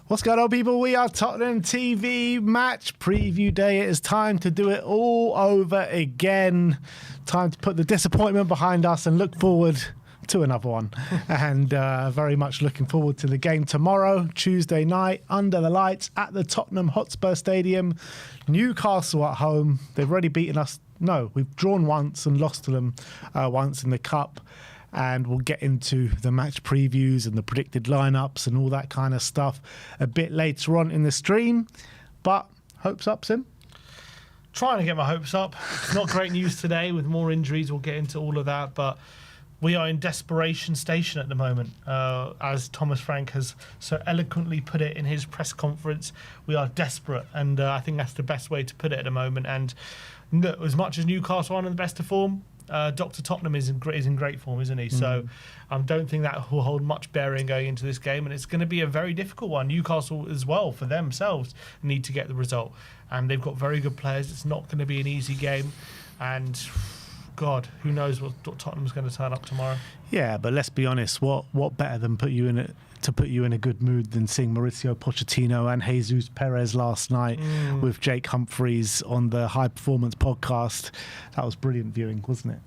What's going on, people? We are Tottenham TV match preview day. It is time to do it all over again. Time to put the disappointment behind us and look forward to another one. And very much looking forward to the game tomorrow, Tuesday night, under the lights at the Tottenham Hotspur Stadium. Newcastle at home. They've already beaten us. No, we've drawn once and lost to them once in the Cup. And we'll get into the match previews and the predicted lineups and all that kind of stuff a bit later on in the stream. But hopes up, Sim? Trying to get my hopes up. It's not great news today with more injuries. We'll get into all of that. But we are in desperation station at the moment. As Thomas Frank has so eloquently put it in his press conference, we are desperate. And I think that's the best way to put it at the moment. And as much as Newcastle are in the best of form, Dr. Tottenham is in great form, isn't he? So I don't think that will hold much bearing going into this game, and it's going to be a very difficult one. Newcastle as well, for themselves, need to get the result, and they've got very good players. It's not going to be an easy game, and God, who knows what Tottenham's going to turn up tomorrow. Yeah, but let's be honest, what better than put you in a good mood than seeing Mauricio Pochettino and Jesus Perez last night with Jake Humphreys on the High Performance podcast. That was brilliant viewing, wasn't it?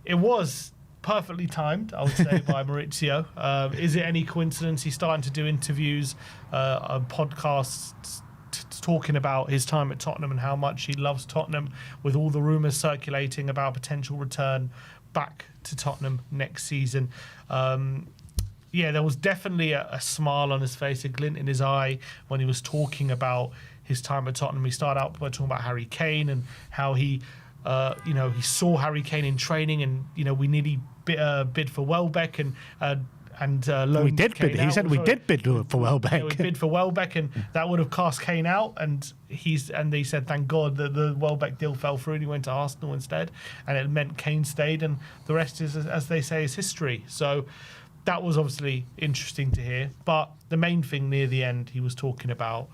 It was perfectly timed, I would say, by Mauricio. Is it any coincidence he's starting to do interviews, podcasts, talking about his time at Tottenham and how much he loves Tottenham, with all the rumours circulating about potential return back to Tottenham next season? Yeah, there was definitely a smile on his face, a glint in his eye when he was talking about his time at Tottenham. He started out by talking about Harry Kane and how he saw Harry Kane in training, and we nearly bid for Welbeck and we did bid. He said we did bid for Welbeck. Yeah, we bid for Welbeck, and that would have cast Kane out. And they said thank God that the Welbeck deal fell through, and he went to Arsenal instead, and it meant Kane stayed, and the rest is, as they say, is history. So that was obviously interesting to hear. But the main thing near the end, he was talking about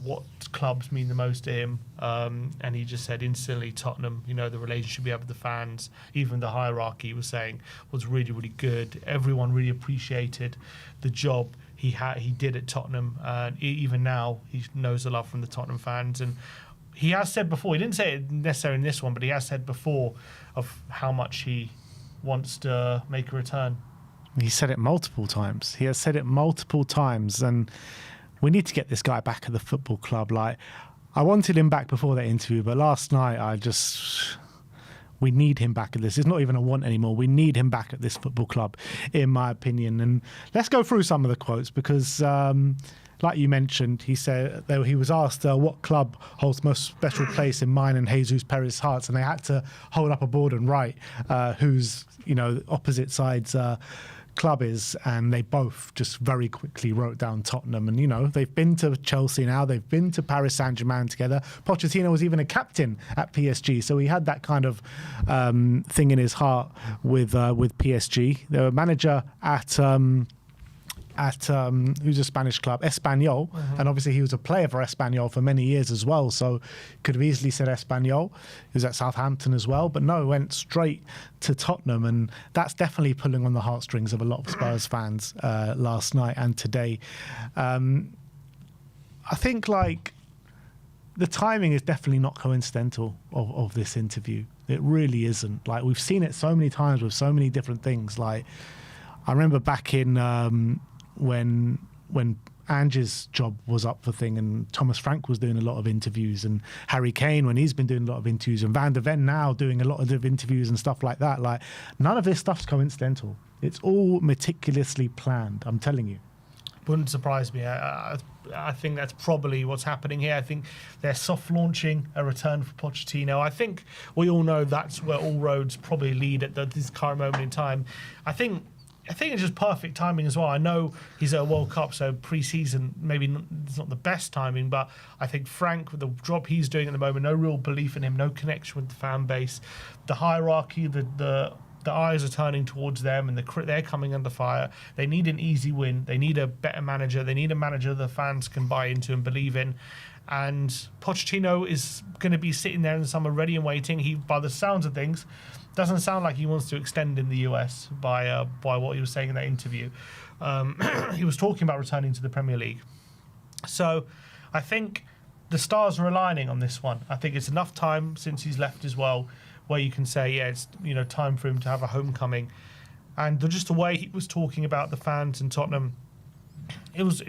what clubs mean the most to him, and he just said instantly Tottenham, the relationship we have with the fans, even the hierarchy, he was saying, was really, really good. Everyone really appreciated the job he did at Tottenham, and even now he knows the love from the Tottenham fans. And he has said before, he didn't say it necessarily in this one, but he has said before of how much he wants to make a return. He said it multiple times. He has said it multiple times, and we need to get this guy back at the football club. Like, I wanted him back before that interview, but last night we need him back at this. It's not even a want anymore. We need him back at this football club, in my opinion. And let's go through some of the quotes because, like you mentioned, he said that he was asked what club holds most special place in mine and Jesus Perez's hearts, and they had to hold up a board and write whose opposite sides club is, and they both just very quickly wrote down Tottenham. And they've been to Chelsea now, they've been to Paris Saint-Germain together. Pochettino was even a captain at PSG, so he had that kind of thing in his heart with PSG. They were manager at who's a Spanish club, Espanyol, and obviously he was a player for Espanyol for many years as well, so could have easily said Espanyol. He was at Southampton as well, but no, went straight to Tottenham, and that's definitely pulling on the heartstrings of a lot of Spurs fans last night and today. I think the timing is definitely not coincidental of this interview. It really isn't. We've seen it so many times with so many different things. I remember back in when Ange's job was up for thing, and Thomas Frank was doing a lot of interviews, and Harry Kane when he's been doing a lot of interviews, and Van de Ven now doing a lot of interviews and stuff like that. None of this stuff's coincidental. It's all meticulously planned, I'm telling you. Wouldn't surprise me. I think that's probably what's happening here. I think they're soft launching a return for Pochettino. I think we all know that's where all roads probably lead at this current moment in time. I think it's just perfect timing as well. I know he's at a World Cup, so pre-season it's not the best timing, but I think Frank, with the job he's doing at the moment, no real belief in him, no connection with the fan base, the hierarchy, the eyes are turning towards them, and they're coming under fire. They need an easy win. They need a better manager. They need a manager the fans can buy into and believe in. And Pochettino is going to be sitting there in the summer ready and waiting. He, by the sounds of things, doesn't sound like he wants to extend in the US by what he was saying in that interview. He was talking about returning to the Premier League. So I think the stars are aligning on this one. I think it's enough time since he's left as well, where you can say, yeah, it's time for him to have a homecoming. And just the way he was talking about the fans in Tottenham, it was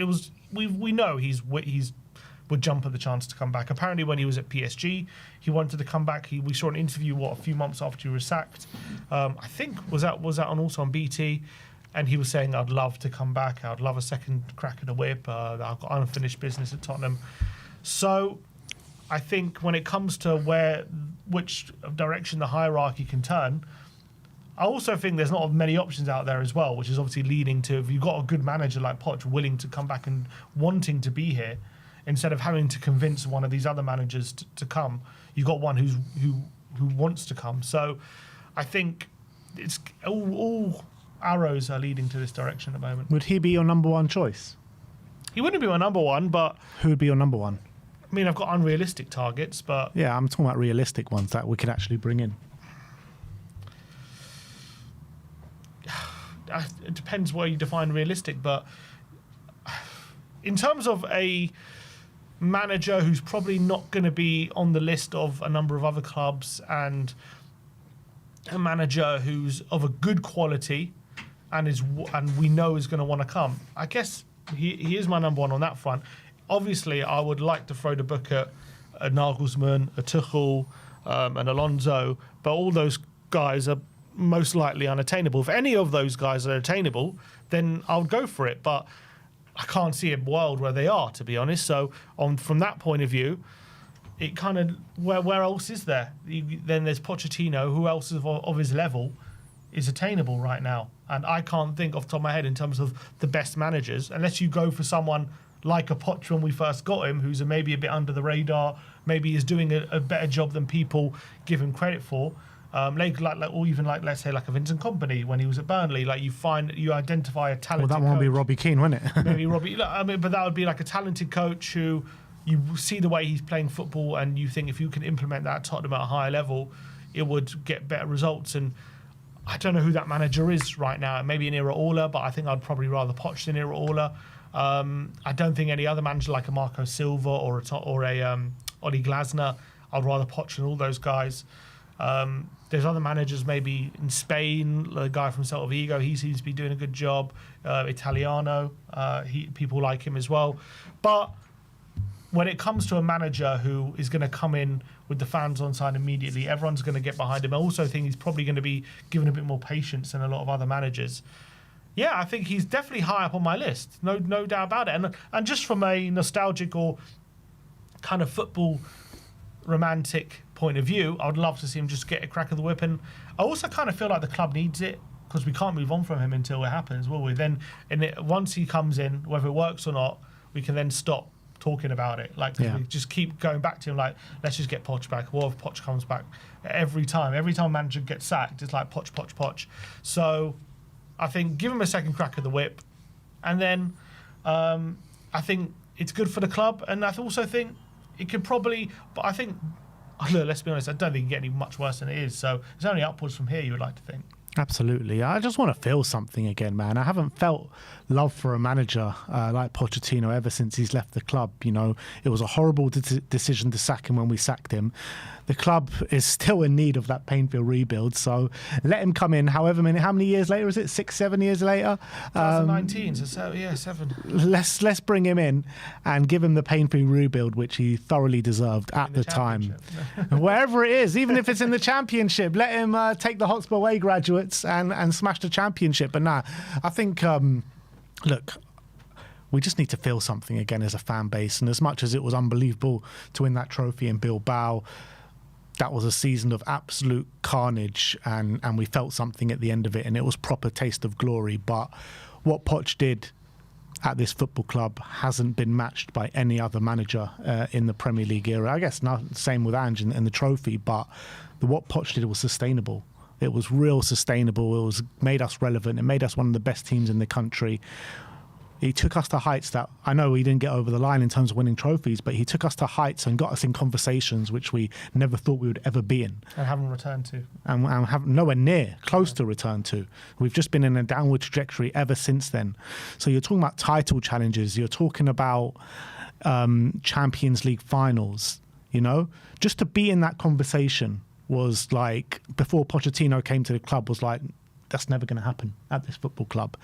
we know he's would jump at the chance to come back. Apparently, when he was at PSG, he wanted to come back. We saw an interview a few months after he was sacked. I think was that also on BT, and he was saying, "I'd love to come back. I'd love a second crack at the whip. I've got unfinished business at Tottenham." So, I think when it comes to which direction the hierarchy can turn, I also think there's not many options out there as well, which is obviously leading to, if you've got a good manager like Poch willing to come back and wanting to be here, instead of having to convince one of these other managers to come, you've got one who wants to come. So I think it's all arrows are leading to this direction at the moment. Would he be your number one choice? He wouldn't be my number one, but... Who would be your number one? I mean, I've got unrealistic targets, but... Yeah, I'm talking about realistic ones that we could actually bring in. It depends where you define realistic, but in terms of a manager who's probably not going to be on the list of a number of other clubs, and a manager who's of a good quality and we know is going to want to come, I guess he is my number one on that front. Obviously, I would like to throw the book at a Nagelsmann, a Tuchel, an Alonso, but all those guys are most likely unattainable. If any of those guys are attainable, then I would go for it. But I can't see a world where they are, to be honest. So from that point of view, it kind of, where else is there? Then there's Pochettino. Who else of his level is attainable right now? And I can't think off the top of my head in terms of the best managers, unless you go for someone like a Poch when we first got him, who's maybe a bit under the radar, maybe is doing a better job than people give him credit for. Or even let's say like a Vincent Kompany when he was at Burnley. Like you identify a talented. Well, that one would be Robbie Keane, wouldn't it? Maybe Robbie. But that would be like a talented coach who you see the way he's playing football, and you think if you can implement that at Tottenham at a higher level, it would get better results. And I don't know who that manager is right now. Maybe an Iraola, but I think I'd probably rather Poch than Iraola. I don't think any other manager like a Marco Silva or a Oli Glasner. I'd rather Poch than all those guys. There's other managers maybe in Spain, the guy from Celta Vigo, he seems to be doing a good job. Italiano, people like him as well. But when it comes to a manager who is going to come in with the fans on side immediately, everyone's going to get behind him. I also think he's probably going to be given a bit more patience than a lot of other managers. Yeah, I think he's definitely high up on my list. No doubt about it. And just from a nostalgic or kind of football romantic point of view, I would love to see him just get a crack of the whip. And I also kind of feel like the club needs it, because we can't move on from him until it happens, will we? Then, once he comes in, whether it works or not, we can then stop talking about it. We just keep going back to him, like, let's just get Poch back. What if Poch comes back? Every time a manager gets sacked, it's like Poch. So I think give him a second crack of the whip, and then I think it's good for the club. And I also think it could probably, but I think, look, let's be honest, I don't think it can get any much worse than it is. So it's only upwards from here, you would like to think. Absolutely. I just want to feel something again, man. I haven't felt love for a manager like Pochettino ever since he's left the club. You know, it was a horrible decision to sack him when we sacked him. The club is still in need of that painful rebuild. So let him come in. How many years later is it? 6, 7 years later? 2019. So yeah, 7. Let's bring him in and give him the painful rebuild, which he thoroughly deserved at the time. Wherever it is, even if it's in the Championship, let him take the Hotspur way graduates and smash the Championship. But nah, I think, look, we just need to feel something again as a fan base. And as much as it was unbelievable to win that trophy in Bilbao, that was a season of absolute carnage, and we felt something at the end of it, and it was proper taste of glory. But what Poch did at this football club hasn't been matched by any other manager in the Premier League era. I guess not, same with Ange and the trophy, but what Poch did was sustainable. It was real sustainable. It was made us relevant. It made us one of the best teams in the country. He took us to heights that I know he didn't get over the line in terms of winning trophies, but he took us to heights and got us in conversations which we never thought we would ever be in. And haven't returned to. And have nowhere near close to return to. We've just been in a downward trajectory ever since then. So you're talking about title challenges. You're talking about Champions League finals, you know? Just to be in that conversation was like, before Pochettino came to the club, was like, that's never going to happen at this football club.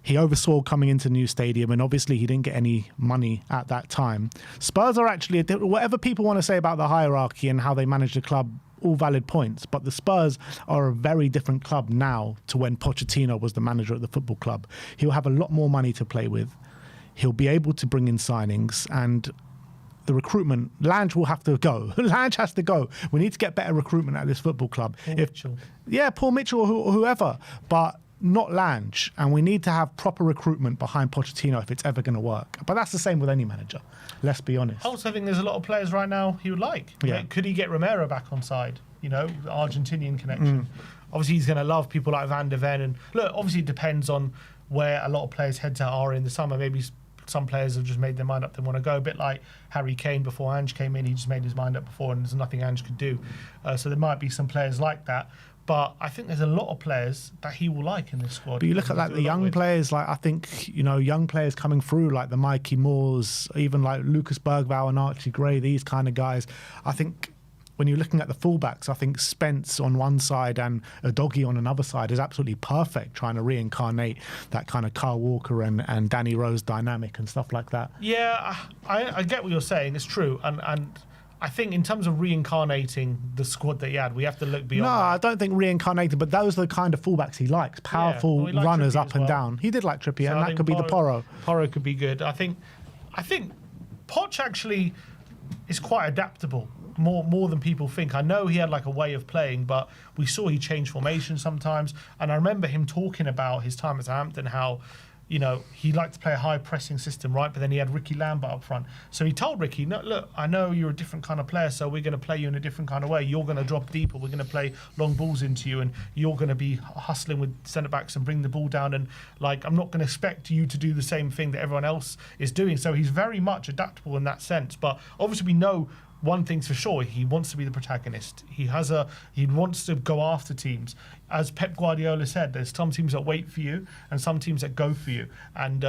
He oversaw coming into the new stadium, and obviously he didn't get any money at that time. Spurs are actually, whatever people want to say about the hierarchy and how they manage the club, all valid points. But the Spurs are a very different club now to when Pochettino was the manager at the football club. He'll have a lot more money to play with. He'll be able to bring in signings, and the recruitment, Lange will have to go. Lange has to go. We need to get better recruitment at this football club. Paul Mitchell or whoever. But not Lange, and we need to have proper recruitment behind Pochettino if it's ever going to work. But that's the same with any manager, let's be honest. I also think there's a lot of players right now he would like. Yeah. Could he get Romero back on side? You know, the Argentinian connection. Obviously, he's going to love people like Van der Ven. And look, obviously, it depends on where a lot of players' heads are in the summer. Maybe some players have just made their mind up they want to go. A bit like Harry Kane before Ange came in. He just made his mind up before, and there's nothing Ange could do. So there might be some players like that. But I think there's a lot of players that he will like in this squad. But you look at like the young players, like I think, you know, young players coming through, like the Mikey Moores, even like Lucas Bergvall and Archie Gray, these kind of guys. I think when you're looking at the fullbacks, I think Spence on one side and Udogie on another side is absolutely perfect, trying to reincarnate that kind of Kyle Walker and Danny Rose dynamic and stuff like that. Yeah, I get what you're saying. It's true. And I think in terms of reincarnating the squad that he had, we have to look beyond that. I don't think reincarnated, but those are the kind of fullbacks he likes. Powerful runners up and down. He did like Trippier, and that could be the Porro. Porro could be good. I think Poch actually is quite adaptable, more than people think. I know he had like a way of playing, but we saw he changed formation sometimes. And I remember him talking about his time at Southampton, how, you know, he liked to play a high pressing system, right? But then he had Ricky Lambert up front. So he told Ricky, no, look, I know you're a different kind of player, so we're going to play you in a different kind of way. You're going to drop deeper. We're going to play long balls into you, and you're going to be hustling with centre-backs and bring the ball down. And, like, I'm not going to expect you to do the same thing that everyone else is doing. So he's very much adaptable in that sense. But obviously we know one thing's for sure, he wants to be the protagonist. He wants to go after teams. As Pep Guardiola said, there's some teams that wait for you and some teams that go for you. And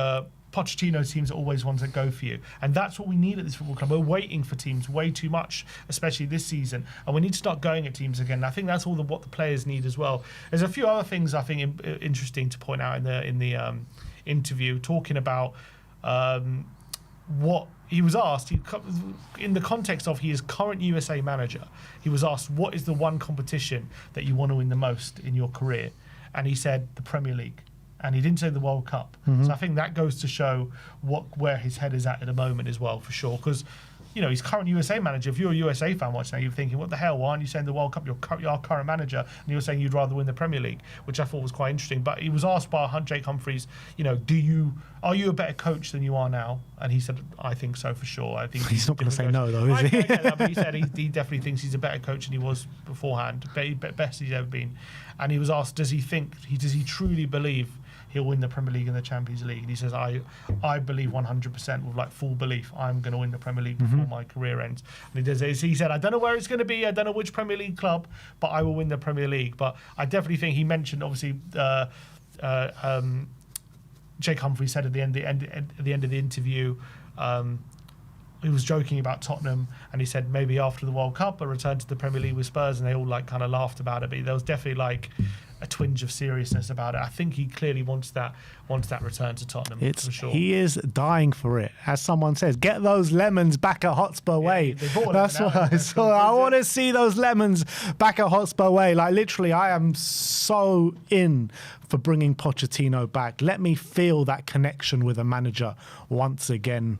Pochettino's teams are always ones that go for you. And that's what we need at this football club. We're waiting for teams way too much, especially this season. And we need to start going at teams again. And I think that's what the players need as well. There's a few other things I think interesting to point out in the interview, talking about what he was asked, in the context of he is current USA manager, he was asked, what is the one competition that you want to win the most in your career? And he said the Premier League. And he didn't say the World Cup. So I think that goes to show where his head is at the moment as well, for sure. Because, you know, he's current USA manager. If you're a USA fan watching now, you're thinking, what the hell? Why aren't you saying the World Cup? You're our current manager, and you're saying you'd rather win the Premier League, which I thought was quite interesting. But he was asked by Jake Humphries, you know, are you a better coach than you are now? And he said, I think so, for sure. I think he's not going to say no, though, is he? I get that, but he said he definitely thinks he's a better coach than he was beforehand, best he's ever been. And he was asked, does he truly believe he'll win the Premier League and the Champions League? And he says, I believe 100% with like full belief I'm going to win the Premier League before my career ends. And he said, I don't know where it's going to be, I don't know which Premier League club, but I will win the Premier League. But I definitely think he mentioned, obviously, Jake Humphrey said at the end of the interview, he was joking about Tottenham, and he said maybe after the World Cup a return to the Premier League with Spurs, and they all like kind of laughed about it. But there was definitely like a twinge of seriousness about it. I think he clearly wants that return to Tottenham, for sure. He is dying for it. As someone says, get those lemons back at Hotspur Way. That's what I saw. I want to see those lemons back at Hotspur Way. Like, literally, I am so in for bringing Pochettino back. Let me feel that connection with a manager once again.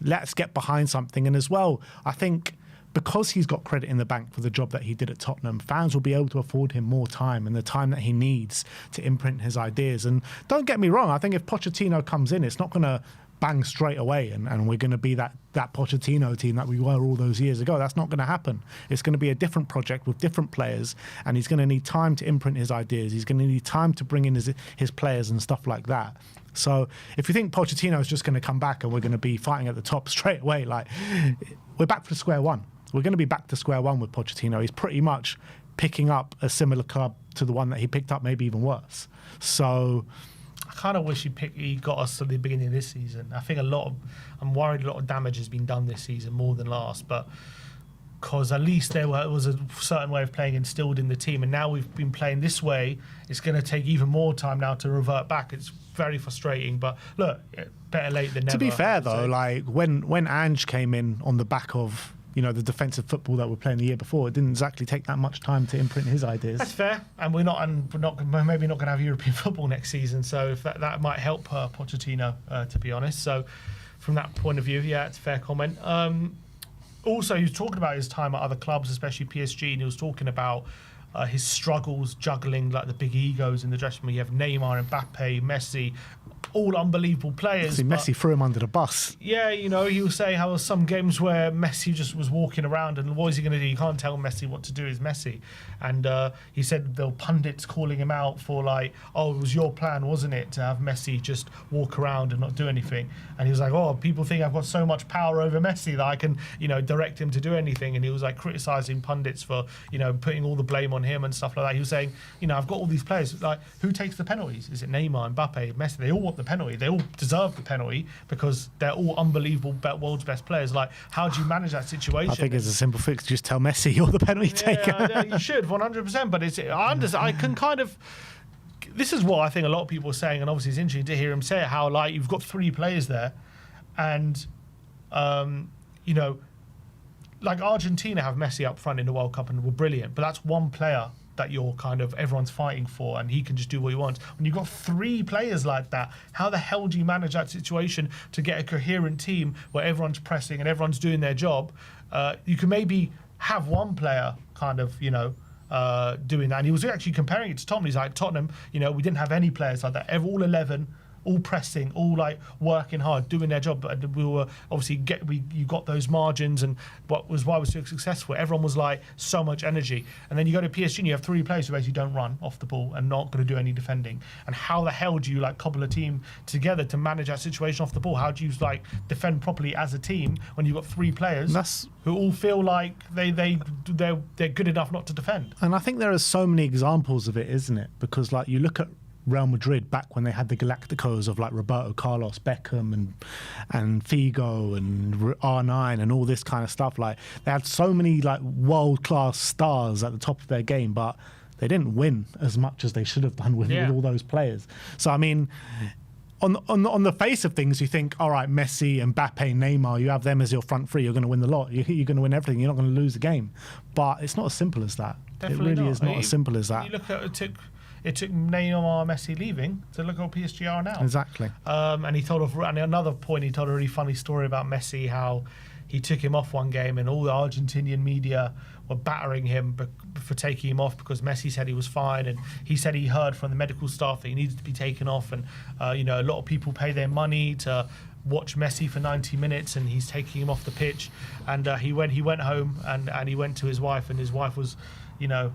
Let's get behind something. And as well, I think, because he's got credit in the bank for the job that he did at Tottenham, fans will be able to afford him more time and the time that he needs to imprint his ideas. And don't get me wrong, I think if Pochettino comes in, it's not going to bang straight away and we're going to be that Pochettino team that we were all those years ago. That's not going to happen. It's going to be a different project with different players, and he's going to need time to imprint his ideas. He's going to need time to bring in his players and stuff like that. So if you think Pochettino is just going to come back and we're going to be fighting at the top straight away, like, we're back to square one. We're going to be back to square one with Pochettino. He's pretty much picking up a similar club to the one that he picked up, maybe even worse. So I kind of wish he got us at the beginning of this season. I think I'm worried a lot of damage has been done this season, more than last, but because at least it was a certain way of playing instilled in the team, and now we've been playing this way. It's going to take even more time now to revert back. It's very frustrating, but look, better late than never. To be fair though, like when Ange came in on the back of, you know, the defensive football that we're playing the year before, it didn't exactly take that much time to imprint his ideas. That's fair, and we're maybe not going to have European football next season, so if that might help Pochettino, to be honest. So from that point of view, yeah, it's a fair comment. Also, he was talking about his time at other clubs, especially PSG, and he was talking about his struggles juggling like the big egos in the dressing room. You have Neymar, Mbappe, Messi, all unbelievable players. See, Messi threw him under the bus. Yeah, you know, he was saying how there were some games where Messi just was walking around, and what is he going to do? You can't tell Messi what to do. Is Messi, and he said there were pundits calling him out for like, oh, it was your plan, wasn't it, to have Messi just walk around and not do anything? And he was like, oh, people think I've got so much power over Messi that I can, you know, direct him to do anything. And he was like criticizing pundits for, you know, putting all the blame on him and stuff like that. He was saying, you know, I've got all these players, like, who takes the penalties? Is it Neymar, Mbappe, Messi? They all want the penalty. They all deserve the penalty because they're all unbelievable world's best players. Like, how do you manage that situation? I think it's a simple fix. Just tell Messi you're the penalty taker. Yeah, you should 100%. But I can kind of. This is what I think a lot of people are saying, and obviously it's interesting to hear him say it. How like you've got three players there, and you know, like Argentina have Messi up front in the World Cup and were brilliant, but that's one player that you're kind of everyone's fighting for, and he can just do what he wants. When you've got three players like that, how the hell do you manage that situation to get a coherent team where everyone's pressing and everyone's doing their job? You can maybe have one player kind of, you know, doing that. And he was actually comparing it to Tottenham. He's like, Tottenham, you know, we didn't have any players like that. All 11, all pressing, all like working hard, doing their job. But we were obviously you got those margins, and what was why we're so successful. Everyone was like so much energy. And then you go to PSG and you have three players who basically don't run off the ball and not going to do any defending. And how the hell do you like cobble a team together to manage that situation off the ball? How do you like defend properly as a team when you've got three players who all feel like they're good enough not to defend? And I think there are so many examples of it, isn't it? Because like you look at Real Madrid back when they had the Galacticos of like Roberto Carlos, Beckham and Figo and R9 and all this kind of stuff. Like they had so many like world-class stars at the top of their game, but they didn't win as much as they should have done with all those players. So I mean, on the face of things, you think, all right, Messi, Mbappe, Neymar, you have them as your front three, you're going to win the lot. You're going to win everything. You're not going to lose the game. But it's not as simple as that. Definitely it really not. is not as simple as that. You look at it took Neymar, Messi leaving to look at what PSG are now. Exactly. And another point, he told a really funny story about Messi, how he took him off one game and all the Argentinian media were battering him for taking him off because Messi said he was fine, and he said he heard from the medical staff that he needed to be taken off, and you know, a lot of people pay their money to watch Messi for 90 minutes and he's taking him off the pitch. And he went home and he went to his wife, and his wife was, you know,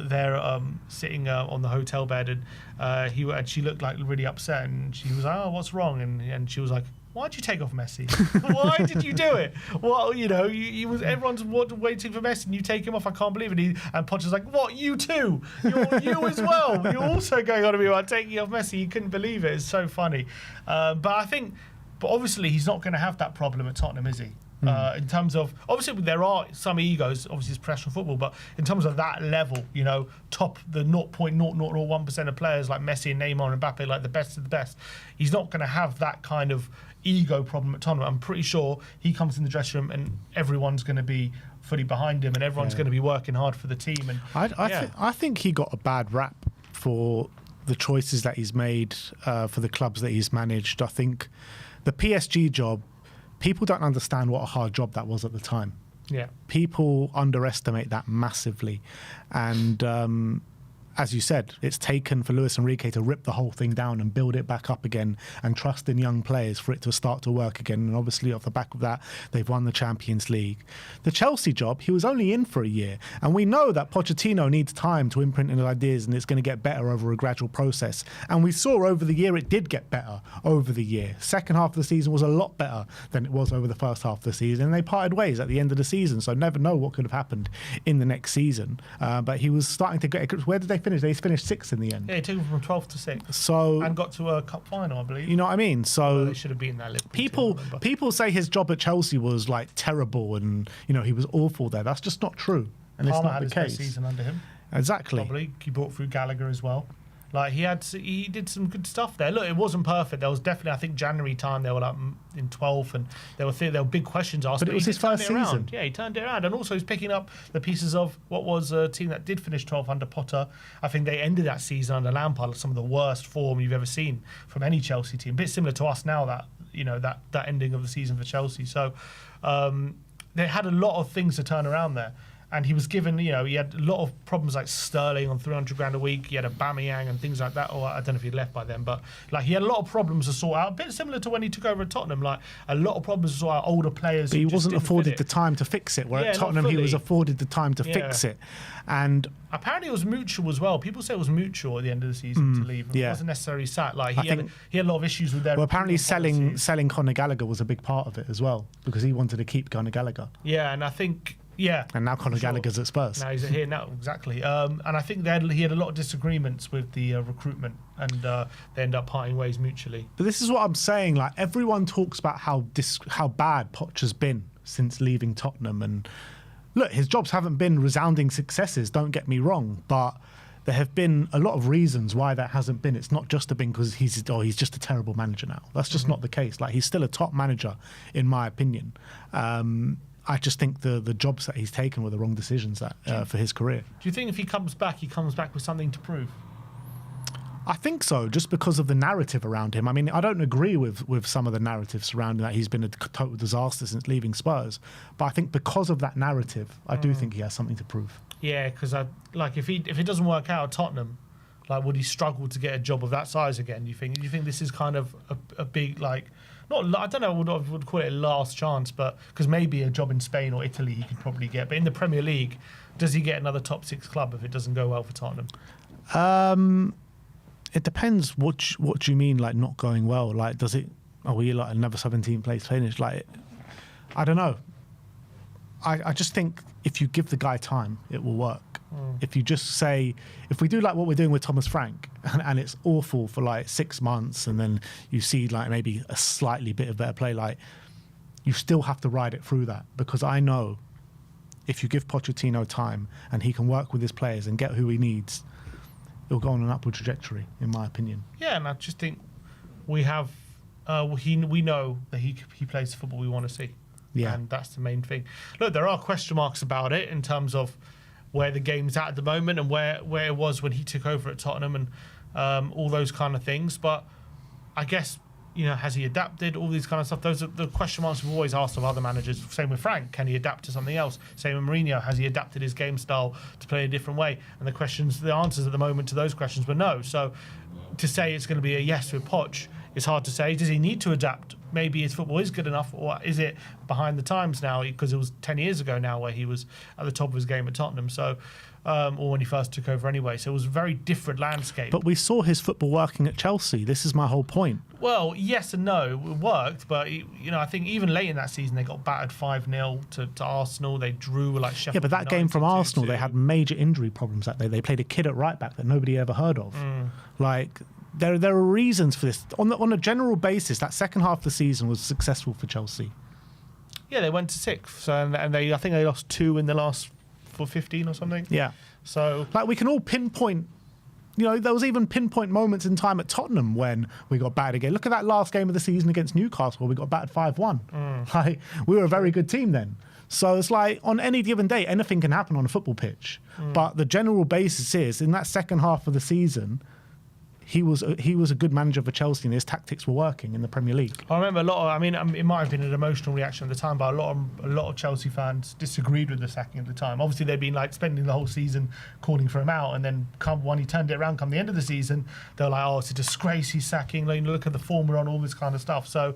there sitting on the hotel bed, and she looked like really upset, and she was like, oh, what's wrong? And she was like, why'd you take off Messi? Why did you do it? Well, you know, everyone's waiting for Messi and you take him off. I can't believe it. And Poch was like, what, you too? You as well. You're also going on to me about taking off Messi. You couldn't believe it. It's so funny. But obviously he's not going to have that problem at Tottenham, is he? In terms of, obviously there are some egos, obviously it's professional football, but in terms of that level, you know, top the 0.001% of players like Messi and Neymar and Mbappe, like the best of the best, he's not going to have that kind of ego problem at Tottenham. I'm pretty sure he comes in the dressing room and everyone's going to be fully behind him and everyone's going to be working hard for the team. And I think he got a bad rap for the choices that he's made for the clubs that he's managed. I think the PSG job, people don't understand what a hard job that was at the time. Yeah, people underestimate that massively, and as you said, it's taken for Luis Enrique to rip the whole thing down and build it back up again and trust in young players for it to start to work again. And obviously, off the back of that, they've won the Champions League. The Chelsea job, he was only in for a year. And we know that Pochettino needs time to imprint his ideas and it's going to get better over a gradual process. And we saw over the year it did get better over the year. Second half of the season was a lot better than it was over the first half of the season. And they parted ways at the end of the season. So never know what could have happened in the next season. But he was starting to get... Where did they finish? They finished 6th in the end. Yeah, he took them from 12th to 6th. So, and got to a cup final, I believe. You know what I mean? So well, they should have been that Liverpool team, people say his job at Chelsea was like terrible and he was awful there. That's just not true. And Palmer it's not had the his case. best season under him. Exactly. Probably. He brought through Gallagher as well. Like he did some good stuff there. Look, it wasn't perfect. There was definitely, I think, January time they were like in 12th, and there were big questions asked. But it was his first season. Yeah, he turned it around, and also he's picking up the pieces of what was a team that did finish 12th under Potter. I think they ended that season under Lampard, some of the worst form you've ever seen from any Chelsea team. A bit similar to us now, that that ending of the season for Chelsea. So they had a lot of things to turn around there. And he was given, he had a lot of problems like Sterling on 300 grand a week. He had Aubameyang and things like that. Or I don't know if he'd left by then, but like he had a lot of problems to sort out. A bit similar to when he took over at Tottenham, like a lot of problems to sort out, older players. But he wasn't afforded the time to fix it. Where at Tottenham he was afforded the time to fix it. And apparently it was mutual as well. People say it was mutual at the end of the season to leave. It wasn't necessarily sat. Like he had a lot of issues with their. Well, apparently selling Conor Gallagher was a big part of it as well, because he wanted to keep Conor Gallagher. Yeah, and I think. Yeah, and now Conor Gallagher's at Spurs. Now he's here now, exactly. And I think he had a lot of disagreements with the recruitment, and they end up parting ways mutually. But this is what I'm saying. Like everyone talks about how bad Poch has been since leaving Tottenham, and look, his jobs haven't been resounding successes. Don't get me wrong, but there have been a lot of reasons why that hasn't been. It's not just been because he's just a terrible manager now. That's just not the case. Like he's still a top manager, in my opinion. I just think the jobs that he's taken were the wrong decisions for his career. Do you think if he comes back with something to prove? I think so, just because of the narrative around him. I mean, I don't agree with some of the narratives surrounding that he's been a total disaster since leaving Spurs. But I think because of that narrative, I do think he has something to prove. Yeah, because if it doesn't work out at Tottenham, like would he struggle to get a job of that size again? Do you think this is kind of a big like? Not, I don't know, I would call it a last chance, but because maybe a job in Spain or Italy he could probably get. But in the Premier League, does he get another top 6 club if it doesn't go well for Tottenham? It depends. What do you mean, like not going well? Like, does it? Are we like another 17th place finish? Like, I don't know. I just think if you give the guy time, it will work. If you just say, if we do like what we're doing with Thomas Frank, and it's awful for like 6 months, and then you see like maybe a slightly bit of better play, like you still have to ride it through that, because I know if you give Pochettino time and he can work with his players and get who he needs, it'll go on an upward trajectory, in my opinion. Yeah, and I just think we have, we know that he plays the football we want to see. Yeah. And that's the main thing. Look, there are question marks about it in terms of where the game's at the moment and where it was when he took over at Tottenham and all those kind of things. But I guess, has he adapted? All these kind of stuff. Those are the question marks we've always asked of other managers. Same with Frank. Can he adapt to something else? Same with Mourinho. Has he adapted his game style to play a different way? And the answers at the moment to those questions were no. So to say it's going to be a yes with Poch, it's hard to say. Does he need to adapt? Maybe his football is good enough, or is it behind the times now? Because it was 10 years ago now where he was at the top of his game at Tottenham. So, or when he first took over anyway. So it was a very different landscape. But we saw his football working at Chelsea. This is my whole point. Well, yes and no. It worked, but I think even late in that season they got battered 5-0 to Arsenal. They drew like Sheffield. Yeah, but that game from Arsenal, they had major injury problems that day. They played a kid at right back that nobody ever heard of. Like, there are reasons for this. On a general basis, that second half of the season was successful for Chelsea. Yeah, they went to 6th, and I think they lost 2 in the last 15 or something. Yeah. So, like, we can all pinpoint. There was even pinpoint moments in time at Tottenham when we got battered again. Look at that last game of the season against Newcastle. We got battered 5-1. Like, we were a very good team then. So it's like on any given day, anything can happen on a football pitch. But the general basis is in that second half of the season, he was a good manager for Chelsea and his tactics were working in the Premier League. I remember a lot of, it might have been an emotional reaction at the time, but a lot of Chelsea fans disagreed with the sacking at the time. Obviously, they'd been like spending the whole season calling for him out, and then when he turned it around, come the end of the season, they were like, oh, it's a disgrace he's sacking. Like, look at the form we're on, all this kind of stuff. So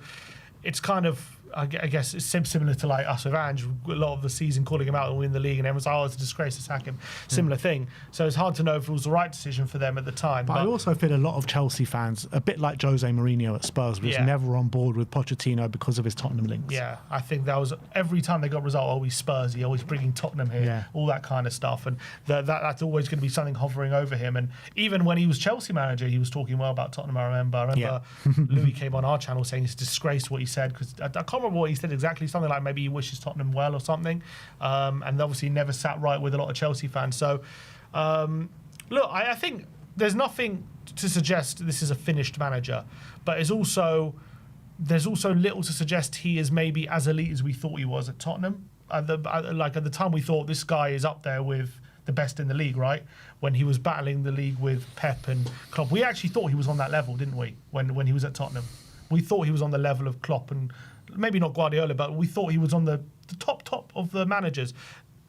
it's kind of, I guess it's similar to like us with Ange, a lot of the season calling him out and win the league, and everyone's like, oh, it's a disgrace to sack him. Similar thing. So it's hard to know if it was the right decision for them at the time. But I also feel a lot of Chelsea fans, a bit like Jose Mourinho at Spurs, was never on board with Pochettino because of his Tottenham links. Yeah, I think that was every time they got a result, always Spursy, always bringing Tottenham here, all that kind of stuff. And that's always going to be something hovering over him. And even when he was Chelsea manager, he was talking well about Tottenham, I remember Louis came on our channel saying it's a disgrace what he said, because I can't remember what he said exactly, something like maybe he wishes Tottenham well or something, and obviously never sat right with a lot of Chelsea fans. So look, I think there's nothing to suggest this is a finished manager, but there's also little to suggest he is maybe as elite as we thought he was at Tottenham. At the time we thought this guy is up there with the best in the league, right? When he was battling the league with Pep and Klopp, we actually thought he was on that level, didn't we? When he was at Tottenham, we thought he was on the level of Klopp and maybe not Guardiola, but we thought he was on the top of the managers.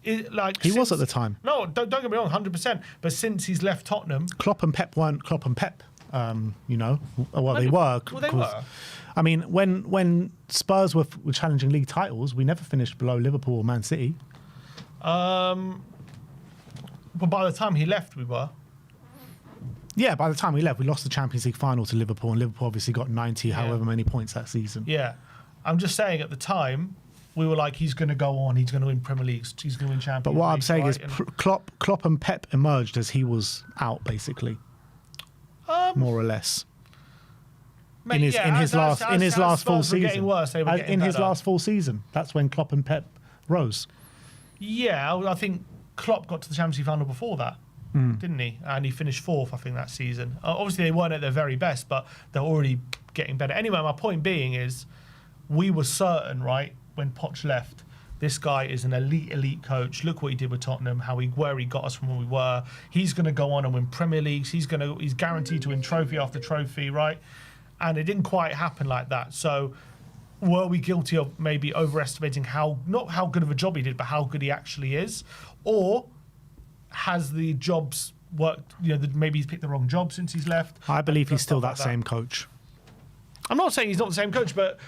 He was at the time. No, don't get me wrong, 100%. But since he's left Tottenham, Klopp and Pep weren't Klopp and Pep. They were. Well, they were. I mean, when Spurs were challenging league titles, we never finished below Liverpool or Man City. But by the time he left, we were. Yeah, by the time we left, we lost the Champions League final to Liverpool, and Liverpool obviously got 90 however many points that season. Yeah. I'm just saying at the time, we were like, he's going to go on, he's going to win Premier Leagues, he's going to win Champions League. But what I'm saying is and Klopp and Pep emerged as he was out, basically. More or less. In his last full season. In his last full season. That's when Klopp and Pep rose. Yeah, I think Klopp got to the Champions League final before that. Didn't he? And he finished fourth, I think, that season. Obviously, they weren't at their very best, but they're already getting better. Anyway, my point being is, we were certain, right, when Poch left, this guy is an elite coach. Look what he did with Tottenham, where he got us from where we were. He's going to go on and win Premier Leagues. He's guaranteed to win trophy after trophy, right? And it didn't quite happen like that. So were we guilty of maybe overestimating not how good of a job he did, but how good he actually is? Or has the jobs worked, maybe he's picked the wrong job since he's left? I believe he's still that same coach. I'm not saying he's not the same coach, but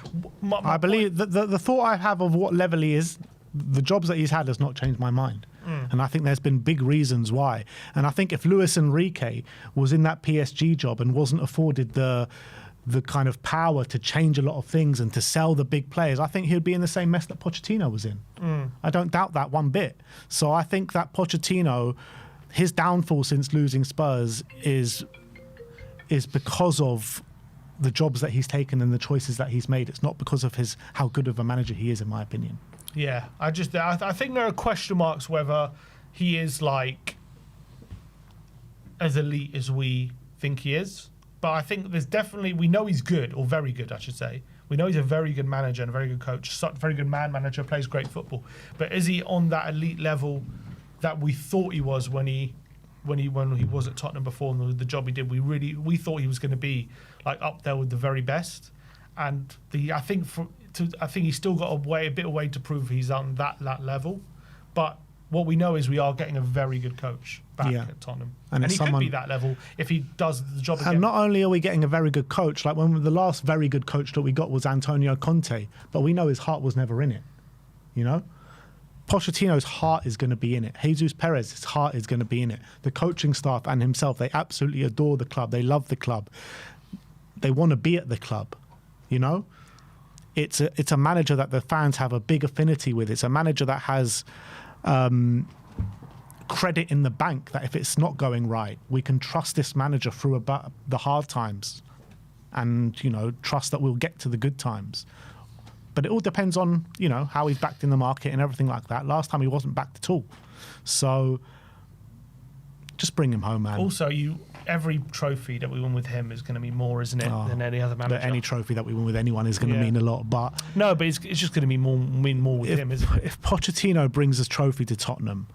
I believe the thought I have of what level he is, the jobs that he's had has not changed my mind. And I think there's been big reasons why. And I think if Luis Enrique was in that PSG job and wasn't afforded the kind of power to change a lot of things and to sell the big players, I think he'd be in the same mess that Pochettino was in. I don't doubt that one bit. So I think that Pochettino, his downfall since losing Spurs is because of the jobs that he's taken and the choices that he's made. It's not because of how good of a manager he is, in my opinion. Yeah, I think there are question marks whether he is like as elite as we think he is. But I think we know he's good, or very good, I should say. We know he's a very good manager and a very good coach, very good man manager, plays great football. But is he on that elite level that we thought he was when he was at Tottenham before, and the job he did? We thought he was going to be like up there with the very best. And I think he's still got a bit of way to prove he's on that level. But what we know is we are getting a very good coach back at Tottenham. And he could be that level if he does the job again. And not only are we getting a very good coach, like when the last very good coach that we got was Antonio Conte, but we know his heart was never in it, Pochettino's heart is going to be in it. Jesus Perez's heart is going to be in it. The coaching staff and himself, they absolutely adore the club. They love the club. They want to be at the club, It's a manager that the fans have a big affinity with. It's a manager that has credit in the bank, that if it's not going right, we can trust this manager through about the hard times and, trust that we'll get to the good times. But it all depends on, how he's backed in the market and everything like that. Last time he wasn't backed at all. So just bring him home, man. Also, every trophy that we win with him is going to mean more, isn't it, than any other manager? But any trophy that we win with anyone is going to mean a lot. But no, but it's just going to mean more with him, isn't it? If Pochettino brings a trophy to Tottenham,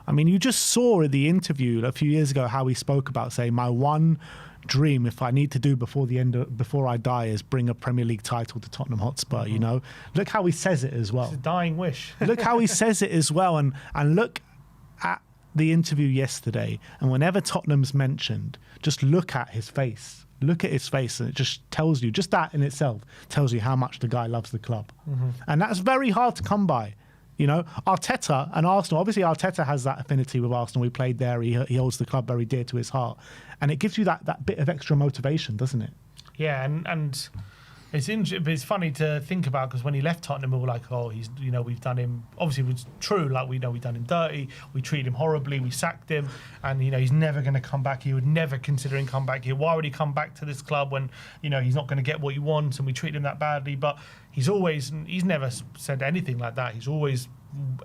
I mean, you just saw in the interview a few years ago how he spoke about saying, my one dream, if I need to do before I die, is bring a Premier League title to Tottenham Hotspur. You know, look how he says it as well. It's a dying wish. Look how he says it as well, and look at the interview yesterday. And whenever Tottenham's mentioned, just look at his face. Look at his face, and it just tells you, just that in itself tells you how much the guy loves the club, and that's very hard to come by. You know, Arteta and Arsenal, obviously Arteta has that affinity with Arsenal. He played there. He holds the club very dear to his heart. And it gives you that bit of extra motivation, doesn't it? Yeah, and it's funny to think about, because when he left Tottenham, we were like, oh, we've done him. Obviously, it was true. Like, we know we've done him dirty. We treated him horribly. We sacked him, and he's never going to come back. He would never consider him come back here. Why would he come back to this club when he's not going to get what he wants, and we treat him that badly? But he's never said anything like that. He's always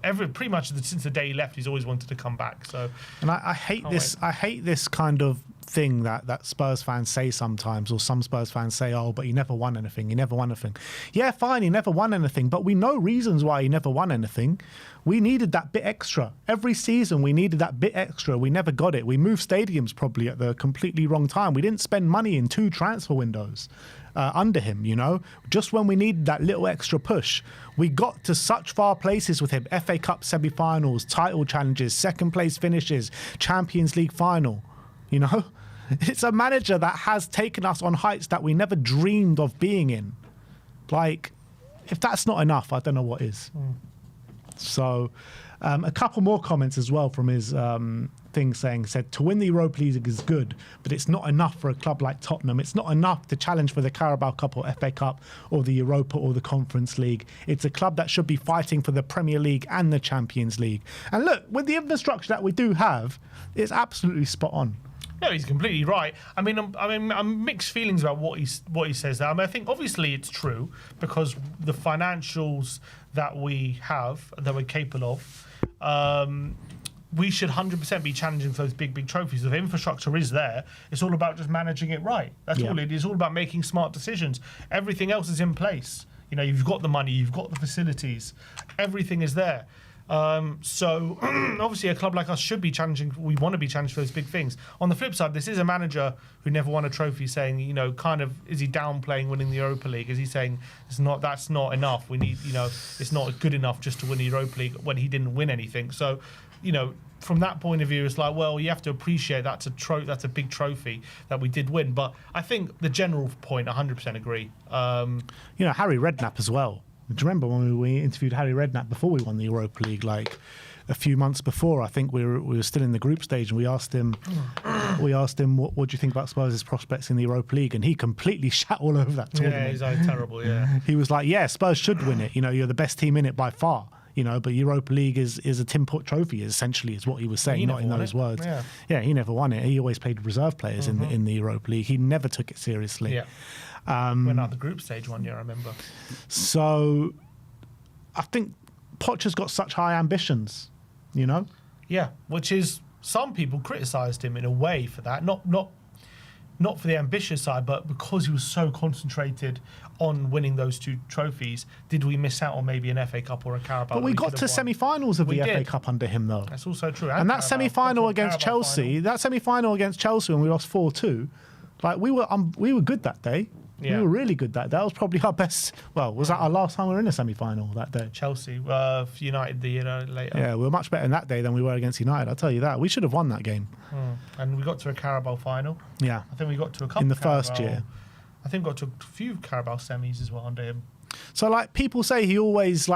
pretty much since the day he left, he's always wanted to come back. So, and I hate this. I hate this kind of thing that Spurs fans say sometimes, or some Spurs fans say, oh, but he never won anything. He never won anything. Yeah, fine, he never won anything, but we know reasons why he never won anything. We needed that bit extra. Every season we needed that bit extra. We never got it. We moved stadiums probably at the completely wrong time. We didn't spend money in 2 transfer windows under him, just when we needed that little extra push. We got to such far places with him. FA Cup semi-finals, title challenges, second place finishes, Champions League final. It's a manager that has taken us on heights that we never dreamed of being in. Like, if that's not enough, I don't know what is. So, a couple more comments as well from his thing said, to win the Europa League is good, but it's not enough for a club like Tottenham. It's not enough to challenge for the Carabao Cup or FA Cup or the Europa or the Conference League. It's a club that should be fighting for the Premier League and the Champions League. And look, with the infrastructure that we do have, it's absolutely spot on. No, he's completely right. I'm mixed feelings about what he says there. I think obviously it's true, because the financials that we have, that we're capable of, we should 100% be challenging for those big trophies. If infrastructure is there, it's all about just managing it right. That's all it is. It's all about making smart decisions. Everything else is in place. You've got the money, you've got the facilities, everything is there. So obviously a club like us should be challenging. We want to be challenged for those big things. On the flip side, this is a manager who never won a trophy, saying, is he downplaying winning the Europa League? Is he saying that's not enough? We need, it's not good enough just to win the Europa League when he didn't win anything. So, from that point of view, it's like, well, you have to appreciate that's a big trophy that we did win. But I think the general point, 100% agree. Harry Redknapp as well. Do you remember when we interviewed Harry Redknapp before we won the Europa League, like a few months before? I think we were still in the group stage, and we asked him, what do you think about Spurs' prospects in the Europa League? And he completely shat all over that tournament. Yeah, he's terrible. Yeah, he was like, yeah, Spurs should win it. You're the best team in it by far. But Europa League is a tin pot trophy, essentially, is what he was saying, not in those words. Yeah, he never won it. He always played reserve players in the Europa League. He never took it seriously. Yeah. Went out the group stage one year, I remember. So, I think Poch has got such high ambitions, Yeah, which is, some people criticised him in a way for that, not for the ambitious side, but because he was so concentrated on winning those 2 trophies, did we miss out on maybe an FA Cup or a Carabao? But we got to semi-finals of the FA Cup under him, though. That's also true. And that semi-final against Chelsea, when we lost 4-2, like we were good that day. Yeah. We were really good that day. That was probably our best. Well, was that our last time we were in a semi-final that day? Chelsea, United the year later. Yeah, we were much better in that day than we were against United. I'll tell you that. We should have won that game. And we got to a Carabao final. Yeah, I think we got to a couple in the Carabao, first year. I think we got to a few Carabao semis as well under him. So, like, people say he always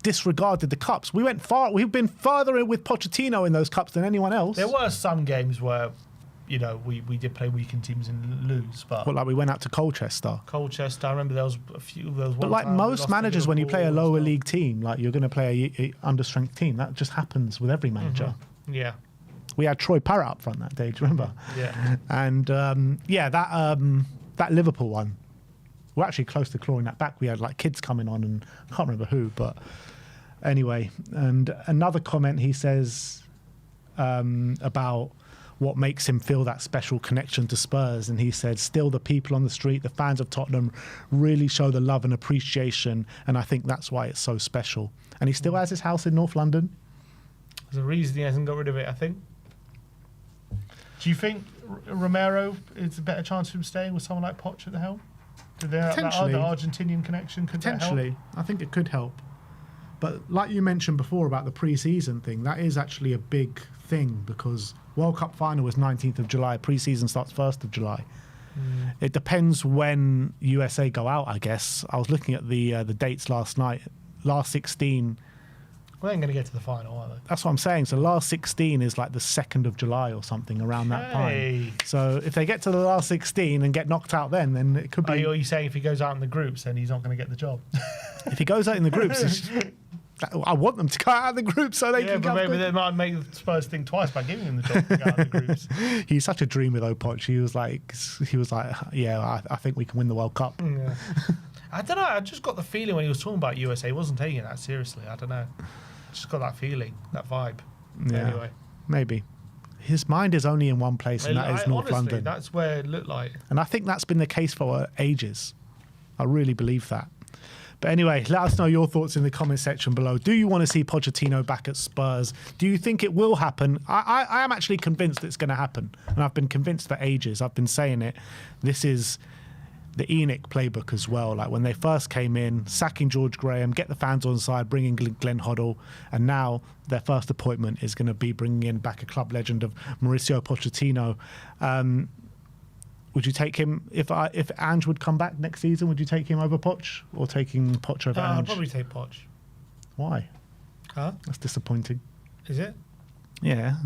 disregarded the cups. We've been further with Pochettino in those cups than anyone else. There were some games where, we did play weakened teams and lose, but we went out to Colchester. I remember there was a few. But like most managers, when you play a lower league team, like you're going to play a understrength team. That just happens with every manager. Yeah. We had Troy Parrott up front that day. Do you remember? Yeah. And that Liverpool one, we're actually close to clawing that back. We had like kids coming on, and I can't remember who, but anyway. And another comment he says about what makes him feel that special connection to Spurs, and he said, still the people on the street, the fans of Tottenham really show the love and appreciation, and I think that's why it's so special. And he still has his house in North London. There's a reason he hasn't got rid of it, I think. Do you think Romero is a better chance of him staying with someone like Poch at the helm? Potentially. The Argentinian connection could that help? Potentially. I think it could help. But like you mentioned before about the pre-season thing, that is actually a big thing because World Cup final was 19th of July. Pre-season starts 1st of July. It depends when USA go out, I guess. I was looking at the dates last night. Last 16. Well, they ain't going to get to the final, are they? That's what I'm saying. So last 16 is like the 2nd of July or something around that time. So if they get to the last 16 and get knocked out then it could be... Are you saying if he goes out in the groups, then he's not going to get the job? If he goes out in the groups... I want them to go out of the group so they can but maybe they might make the Spurs think twice by giving him the job to go out of the groups. He's such a dreamer though, Poch. He was like, yeah, I think we can win the World Cup. Yeah. I don't know. I just got the feeling when he was talking about USA, he wasn't taking it that seriously. I don't know. Just got that feeling, that vibe. Yeah, anyway, maybe. His mind is only in one place, and that is North honestly, London. That's where it looked like. And I think that's been the case for ages. I really believe that. But anyway, let us know your thoughts in the comment section below. Do you want to see Pochettino back at Spurs? Do you think it will happen? I am actually convinced it's going to happen. And I've been convinced for ages. I've been saying it. This is the ENIC playbook as well. Like when they first came in, sacking George Graham, get the fans on side, bringing Glenn Hoddle. And now their first appointment is going to be bringing in back a club legend of Mauricio Pochettino. Would you take him if Ange would come back next season? Would you take him over Poch or taking Poch over Ange? I'd probably take Poch. Why? Huh? That's disappointing. Is it? Yeah,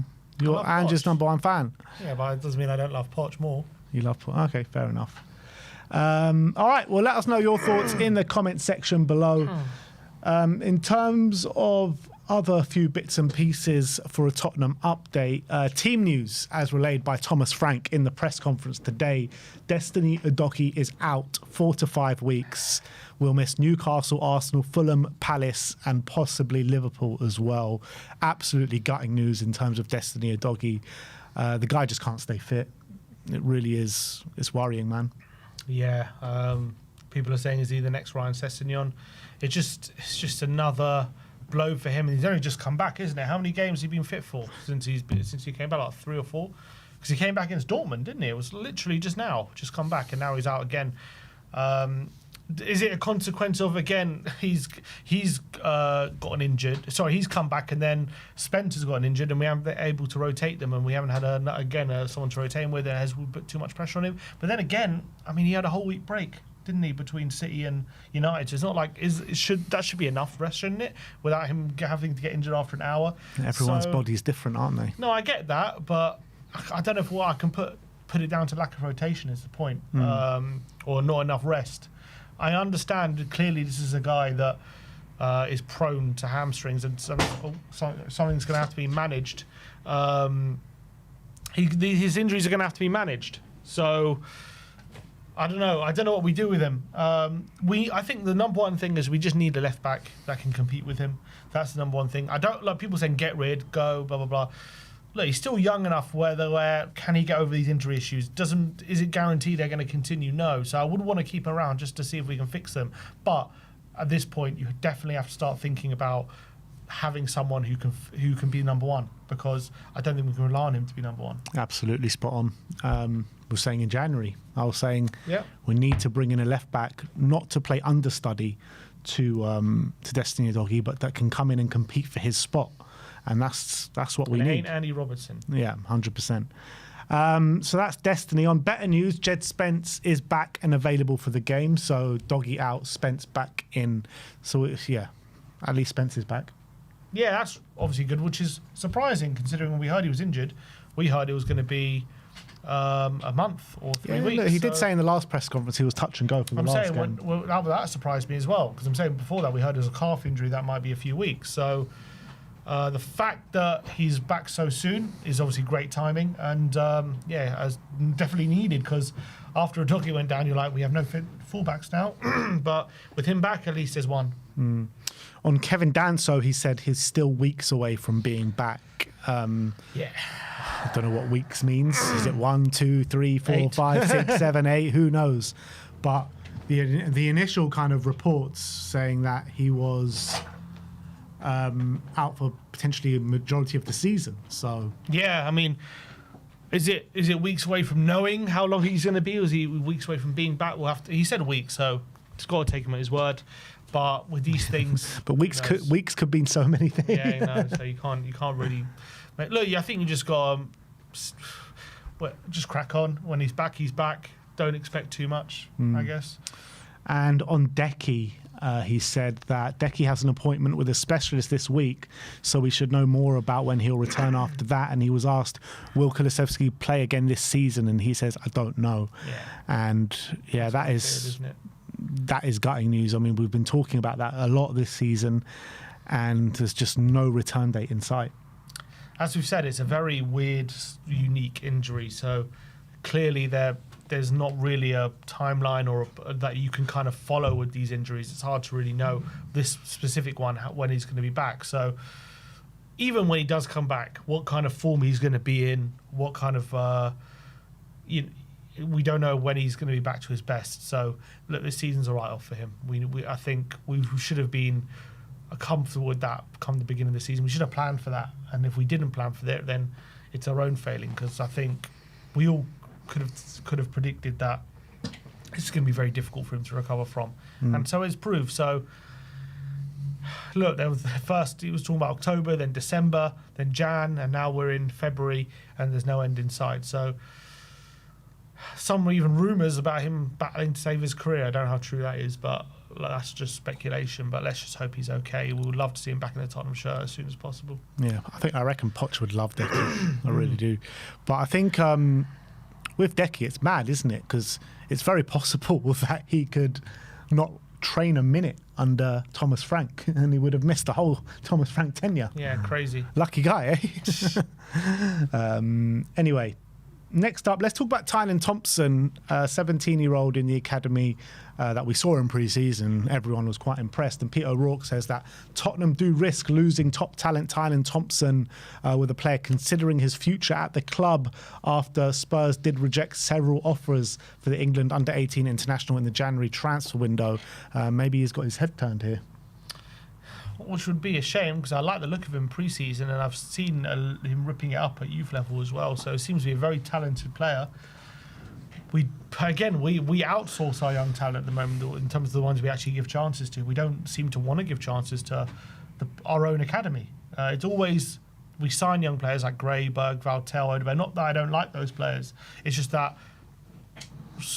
you're Ange's #1 fan. Yeah, but it doesn't mean I don't love Poch more. You love Poch. Okay, fair enough. All right. Well, let us know your thoughts in the comment section below. In terms of other few bits and pieces for a Tottenham update, team news as relayed by Thomas Frank in the press conference today. Destiny Udogie is out 4 to 5 weeks. We'll miss Newcastle, Arsenal, Fulham, Palace and possibly Liverpool as well. Absolutely gutting news in terms of Destiny Udogie. The guy just can't stay fit. It really is. It's worrying, man. Yeah. People are saying, is he the next Ryan Sessegnon? It's just another blow for him, and he's only just come back, isn't it? How many games has he been fit for since he came back? Like 3 or 4, because he came back against Dortmund, didn't he? It was literally just come back, and now he's out again. Is it a consequence of, again, he's gotten injured? Sorry, he's come back, and then Spencer's gotten injured, and we haven't been able to rotate them, and we haven't had someone to rotate him with, and has put too much pressure on him. But then again, I mean, he had a whole week break, didn't he, between City and United? So it's not like that should be enough rest, shouldn't it? Without him having to get injured after an hour. Everyone's body's different, aren't they? No, I get that, but I don't know if I can put it down to lack of rotation is the point, or not enough rest. I understand clearly this is a guy that is prone to hamstrings, and something's going to have to be managed. His injuries are going to have to be managed. So I don't know. I don't know what we do with him. I think the #1 thing is we just need a left back that can compete with him. That's the #1 thing. I don't like people saying get rid, go, blah blah blah. Look, he's still young enough where can he get over these injury issues? Is it guaranteed they're going to continue? No. So I would want to keep him around just to see if we can fix them. But at this point, you definitely have to start thinking about having someone who can be #1, because I don't think we can rely on him to be #1. Absolutely spot on. I was saying in January, I was saying we need to bring in a left back, not to play understudy to Destiny Udogie, but that can come in and compete for his spot. And that's what we need. Ain't Andy Robertson. Yeah, 100%. So that's Destiny. On better news, Jed Spence is back and available for the game. So Doggy out, Spence back in. So at least Spence is back. Yeah, that's obviously good, which is surprising considering when we heard he was injured. We heard it was going to be a month or 3 weeks. Look, he did say in the last press conference he was touch and go for the last game. That surprised me as well, because I'm saying before that we heard it was a calf injury that might be a few weeks. So the fact that he's back so soon is obviously great timing, and as definitely needed, because after Udogie went down, you're like, we have no fullbacks now. But with him back, at least there's one. On Kevin Danso, he said he's still weeks away from being back. I don't know what weeks means. Is it 1, 2, 3, 4, 8. 5, 6, 7, 8? Who knows? But the initial kind of reports saying that he was out for potentially a majority of the season. So yeah, I mean, is it weeks away from knowing how long he's going to be, or is he weeks away from being back? We'll have to, he said a week, so it's got to take him at his word. But with these things, but weeks could mean so many things. Yeah, you know, so you can't really. Look, I think you just got just crack on. When he's back, he's back. Don't expect too much, I guess. And on Decky, he said that Decky has an appointment with a specialist this week, so we should know more about when he'll return after that. And he was asked, will Kulusevski play again this season? And he says, I don't know. Yeah. And yeah, that is gutting news. I mean, we've been talking about that a lot this season, and there's just no return date in sight. As we've said, it's a very weird, unique injury. So clearly there's not really a timeline or that you can kind of follow with these injuries. It's hard to really know this specific one, when he's going to be back. So even when he does come back, what kind of form he's going to be in, what kind of we don't know when he's going to be back to his best. So look, this season's a write-off for him. I think we should have been comfortable with that come the beginning of the season. We should have planned for that. And if we didn't plan for that, then it's our own failing, because I think we all could have predicted that it's going to be very difficult for him to recover from. And so it's proved. So look, there was first he was talking about October, then December, then Jan, and now we're in February, and there's no end in sight. So some even rumours about him battling to save his career. I don't know how true that is, but that's just speculation. But let's just hope he's okay. We would love to see him back in the Tottenham shirt as soon as possible. Yeah, I reckon Poch would love Decky. I really do. But I think with Decky, it's mad, isn't it? Because it's very possible that he could not train a minute under Thomas Frank, and he would have missed the whole Thomas Frank tenure. Yeah, crazy. Lucky guy, eh? Anyway, next up, let's talk about Tylen Thompson, a 17-year-old in the academy that we saw in pre-season. Everyone was quite impressed. And Peter O'Rourke says that Tottenham do risk losing top talent Tylen Thompson with a player considering his future at the club after Spurs did reject several offers for the England under-18 international in the January transfer window. Maybe he's got his head turned here. Which would be a shame, because I like the look of him pre-season, and I've seen him ripping it up at youth level as well. So it seems to be a very talented player. We outsource our young talent at the moment in terms of the ones we actually give chances to. We don't seem to want to give chances to our own academy. It's always we sign young players like Gray, Berg, Valtel, Odegaard. Not that I don't like those players. It's just that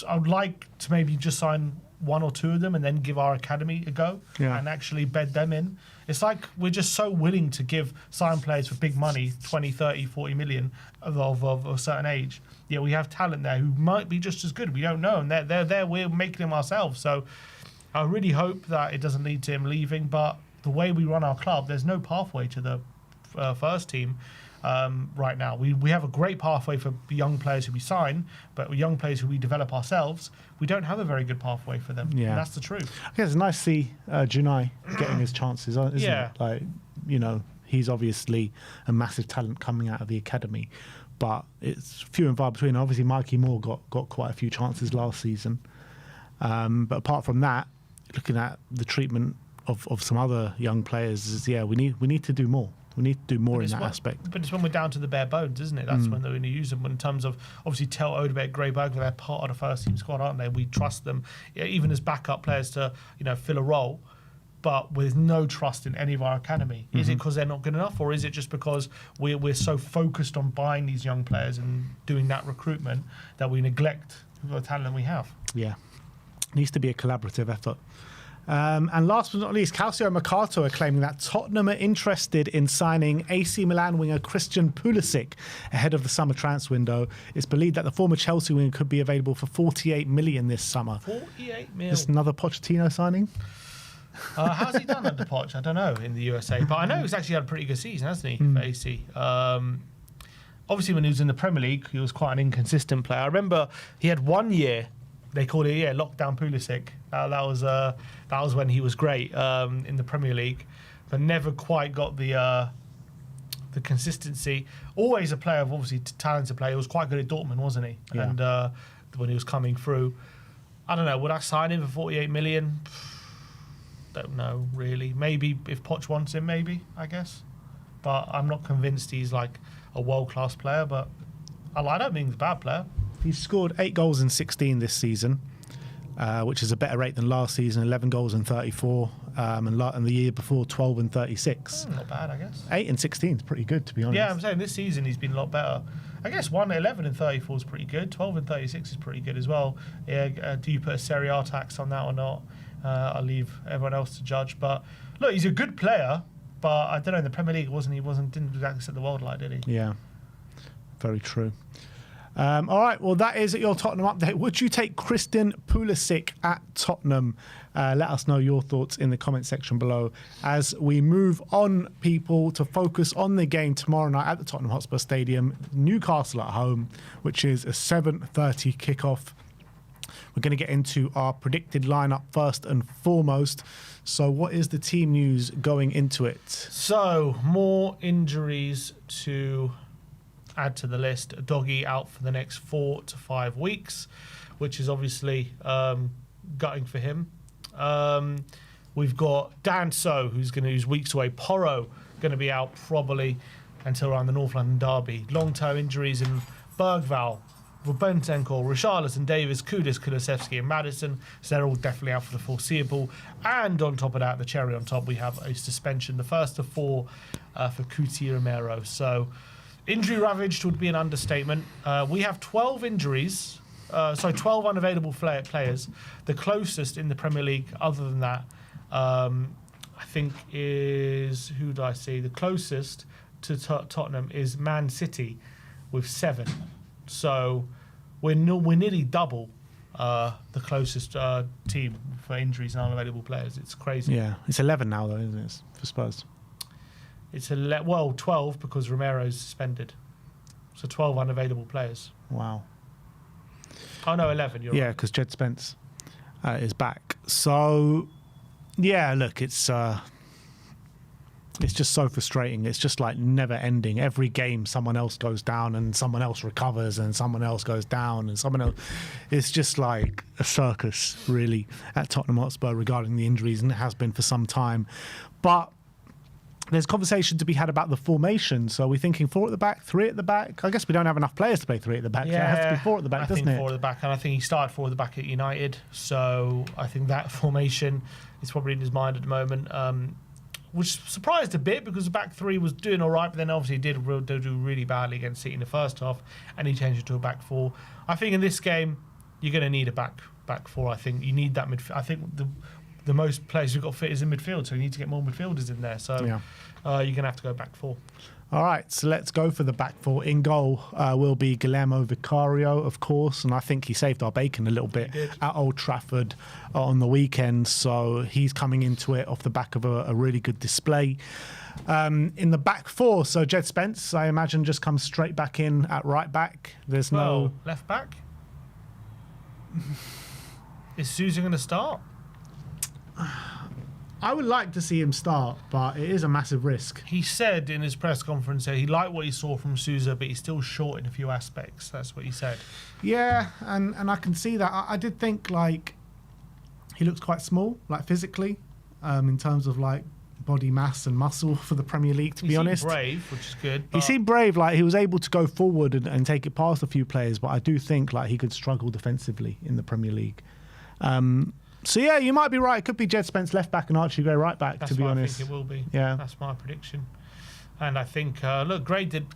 I would like to maybe just sign one or two of them and then give our academy a go and actually bed them in. It's like we're just so willing to sign players for big money, 20, 30, 40 million of a certain age. Yeah, we have talent there who might be just as good. We don't know. And they're there. We're making them ourselves. So I really hope that it doesn't lead to him leaving. But the way we run our club, there's no pathway to the first team right now. We have a great pathway for young players who we sign, but young players who we develop ourselves, we don't have a very good pathway for them. Yeah. And that's the truth. Yeah, it's nice to see Junai getting his chances, isn't it? Like, he's obviously a massive talent coming out of the academy, but it's few and far between. Obviously, Mikey Moore got quite a few chances last season. But apart from that, looking at the treatment of some other young players, we need to do more. We need to do more in that aspect. But it's when we're down to the bare bones, isn't it? That's when they're going to use them. In terms of, obviously, Tel, Odegaard, Gray, Bergler, they're part of the first team squad, aren't they? We trust them, even as backup players, to fill a role, but with no trust in any of our academy. Is it because they're not good enough, or is it just because we're so focused on buying these young players and doing that recruitment that we neglect the talent we have? Yeah, needs to be a collaborative effort. And last but not least, Calcio and Mercato are claiming that Tottenham are interested in signing AC Milan winger Christian Pulisic ahead of the summer transfer window. It's believed that the former Chelsea winger could be available for 48 million this summer. 48 million. Just another Pochettino signing? How's he done under Poch? I don't know, in the USA. But I know he's actually had a pretty good season, hasn't he, for AC? Obviously, when he was in the Premier League, he was quite an inconsistent player. I remember he had 1 year. They called it lockdown Pulisic. That was when he was great in the Premier League, but never quite got the consistency. Always a player of obviously talented player. He was quite good at Dortmund, wasn't he? Yeah. And when he was coming through, I don't know. Would I sign him for 48 million? don't know really. Maybe if Poch wants him, maybe, I guess. But I'm not convinced he's like a world-class player, but I don't think he's a bad player. He's scored 8 goals in 16 this season, which is a better rate than last season, 11 goals in 34, and the year before, 12 and 36. Not bad, I guess. 8 and 16 is pretty good, to be honest. Yeah, I'm saying this season he's been a lot better. I guess 11 and 34 is pretty good. 12 and 36 is pretty good as well. Yeah, do you put a Serie A tax on that or not? I'll leave everyone else to judge. But look, he's a good player, but I don't know, in the Premier League didn't exactly set the world light, did he? Yeah, very true. All right, well, that is your Tottenham update. Would you take Christian Pulisic at Tottenham? Let us know your thoughts in the comment section below as we move on, people, to focus on the game tomorrow night at the Tottenham Hotspur Stadium, Newcastle at home, which is a 7:30 kickoff. We're going to get into our predicted lineup first and foremost. So what is the team news going into it? So, more injuries to add to the list. Doggy out for the next 4 to 5 weeks, which is obviously gutting for him. We've got Danso, who's weeks away. Porro going to be out probably until around the North London derby. Long-term injuries in Bergvall, Bentencourt, Richarlison, Davis, Kudus, Kulusevski and Maddison. So they're all definitely out for the foreseeable. And on top of that, the cherry on top, we have a suspension, the first of 4 for Cuti Romero. So injury ravaged would be an understatement. We have 12 injuries, 12 unavailable players. The closest in the Premier League, other than that, I think is, who do I see? The closest to Tottenham is Man City with 7. So we're nearly double the closest team for injuries and unavailable players. It's crazy. Yeah, it's 11 now, though, isn't it, for Spurs? It's 12 because Romero's suspended. So 12 unavailable players. Wow. Oh, no, 11. You're Yeah, right. because Jed Spence is back. So, yeah, look, it's just so frustrating. It's just like never ending. Every game, someone else goes down and someone else recovers and someone else goes down and someone else. It's just like a circus, really, at Tottenham Hotspur regarding the injuries, and it has been for some time. But there's conversation to be had about the formation. So we're thinking 4 at the back, 3 at the back. I guess we don't have enough players to play 3 at the back. Yeah, so it has to be 4 at the back, doesn't it? 4 at the back, and I think he started 4 at the back at United. So I think that formation is probably in his mind at the moment. Which surprised a bit because the back 3 was doing all right, but then obviously did do really badly against City in the first half, and he changed it to a back 4. I think in this game you're going to need a back 4. I think you need that midfield. I think the most players we've got fit is in midfield, so you need to get more midfielders in there. So Yeah. you're going to have to go back 4. All right, so let's go for the back 4. In goal will be Guillermo Vicario, of course, and I think he saved our bacon a little bit at Old Trafford on the weekend, so he's coming into it off the back of a really good display. In the back 4, so Jed Spence, I imagine, just comes straight back in at right back. There's no... left back? Is Sousa going to start? I would like to see him start, but it is a massive risk. He said in his press conference that he liked what he saw from Sousa, but he's still short in a few aspects. That's what he said. Yeah, and I can see that. I did think, like, he looks quite small, like, physically, in terms of, like, body mass and muscle for the Premier League, to be honest. He seemed brave, which is good. He seemed brave, like, he was able to go forward and take it past a few players, but I do think, like, he could struggle defensively in the Premier League. So, yeah, you might be right. It could be Jed Spence left back and Archie Gray right back, to be honest. I think it will be. Yeah. That's my prediction. And I think, Gray did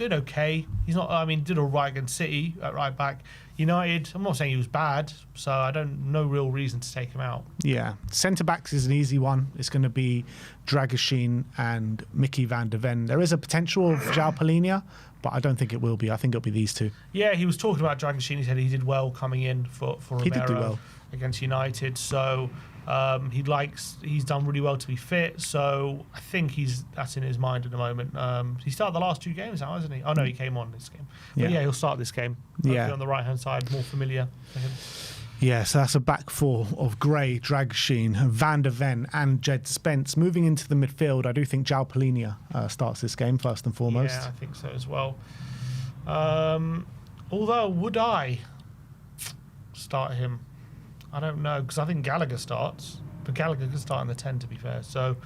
okay. He's not, did all right against City at right back. United, I'm not saying he was bad, so no real reason to take him out. Yeah. Centre-backs is an easy one. It's going to be Dragoshin and Mickey van der Ven. There is a potential of João Palhinha, but I don't think it will be. I think it'll be these two. Yeah, he was talking about Dragoshin. He said he did well coming in for Romero. He did do well against United, so he's done really well to be fit, so I think that's in his mind at the moment. He started the last 2 games now, hasn't he? Oh no, he came on this game. But yeah, he'll start this game. Hopefully on the right hand side, more familiar for him. Yeah, so that's a back 4 of Gray, Dragoshin, Van der Ven and Jed Spence. Moving into the midfield, I do think João Palhinha starts this game first and foremost. Yeah, I think so as well. Although, would I start him? I don't know, because I think Gallagher starts. But Gallagher can start in the 10, to be fair. So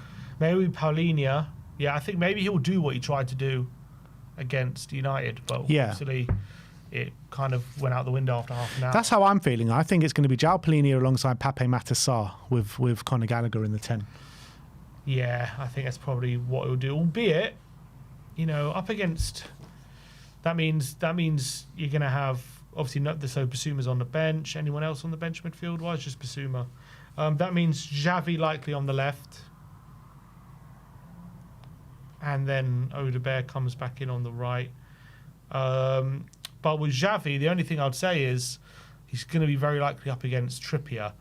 maybe Paulinho. Yeah, I think maybe he'll do what he tried to do against United, but obviously it kind of went out the window after half an hour. That's how I'm feeling. I think it's going to be João Paulinho alongside Pape Matar Sarr with Conor Gallagher in the 10. Yeah, I think that's probably what he'll do. Albeit, up against... That means you're going to have... Obviously, so Basuma's on the bench. Anyone else on the bench midfield-wise? Just Basuma. That means Xavi likely on the left. And then Odegaard comes back in on the right. But with Xavi, the only thing I'd say is he's going to be very likely up against Trippier.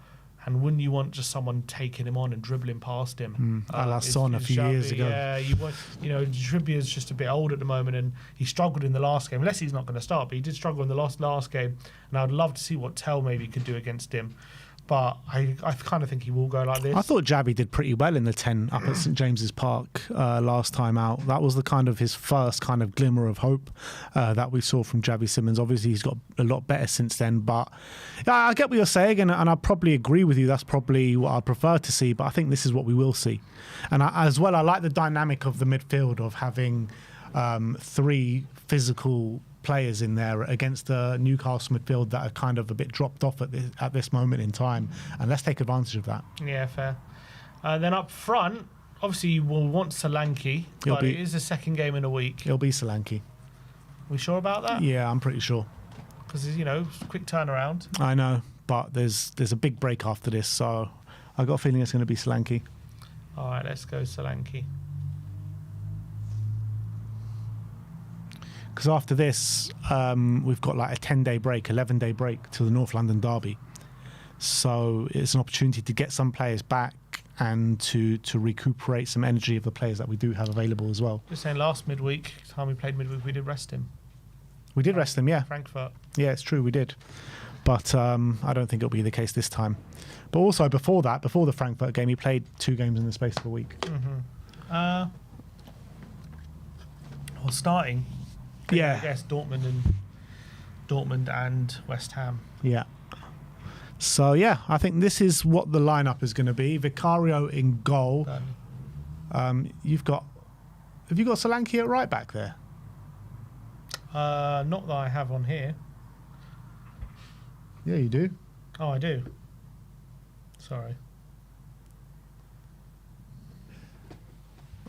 And wouldn't you want just someone taking him on and dribbling past him? A la Son a few years ago. Yeah, Trippier's just a bit old at the moment, and he struggled in the last game. Unless he's not going to start, but he did struggle in the last game. And I'd love to see what Tell maybe could do against him. But I kind of think he will go like this. I thought Xavi did pretty well in the 10 up at St James's Park last time out. That was the kind of his first kind of glimmer of hope that we saw from Xavi Simons. Obviously, he's got a lot better since then. But I get what you're saying, and I probably agree with you. That's probably what I prefer to see. But I think this is what we will see. And as well, I like the dynamic of the midfield of having 3 physical players in there against the Newcastle midfield that are kind of a bit dropped off at this moment in time, and let's take advantage of that. Yeah, fair. Then up front, obviously you will want Solanke, but it is the second game in a week. It'll be Solanke. We sure about that? Yeah, I'm pretty sure. Because quick turnaround. I know, but there's a big break after this, so I got a feeling it's going to be Solanke. All right, let's go Solanke. Because after this, we've got like a 10-day break, 11-day break to the North London derby. So it's an opportunity to get some players back and to recuperate some energy of the players that we do have available as well. Just saying, last midweek, time we played midweek, we did rest him. We did rest him, yeah. Frankfurt. Yeah, it's true, we did. But I don't think it'll be the case this time. But also before the Frankfurt game, he played 2 games in the space of a week. Well, starting... Yeah. I guess Dortmund and West Ham. Yeah. So, yeah, I think this is what the lineup is going to be. Vicario in goal. Have you got Solanke at right back there? Not that I have on here. Yeah, you do. Oh, I do. Sorry.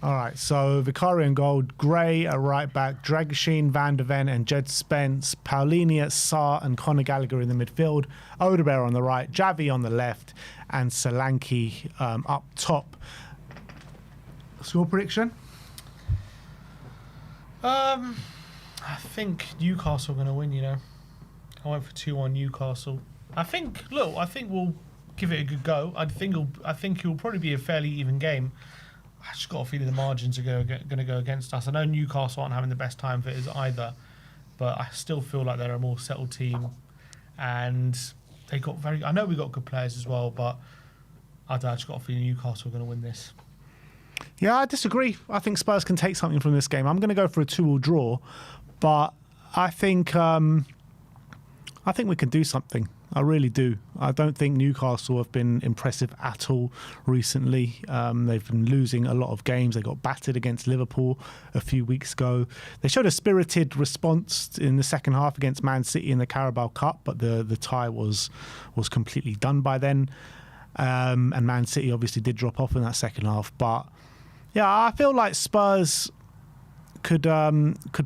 All right, so Vicario in goal, Gray at right back, Dragoshin, Van de Ven and Jed Spence, Paulinho, Sarr and Conor Gallagher in the midfield, Odegaard on the right, Xavi on the left and Solanke up top. Score prediction? I think Newcastle are going to win, I went for 2-1 Newcastle. I think we'll give it a good go. I think it'll probably be a fairly even game. I just got a feeling the margins are going to go against us. I know Newcastle aren't having the best time for it either, but I still feel like they're a more settled team, and they got I know we got good players as well, but I just got a feeling Newcastle are going to win this. Yeah, I disagree. I think Spurs can take something from this game. I'm going to go for a 2-2 draw, but I think we can do something. I really do. I don't think Newcastle have been impressive at all recently. They've been losing a lot of games. They got battered against Liverpool a few weeks ago. They showed a spirited response in the second half against Man City in the Carabao Cup, but the tie was completely done by then. And Man City obviously did drop off in that second half. But yeah, I feel like Spurs could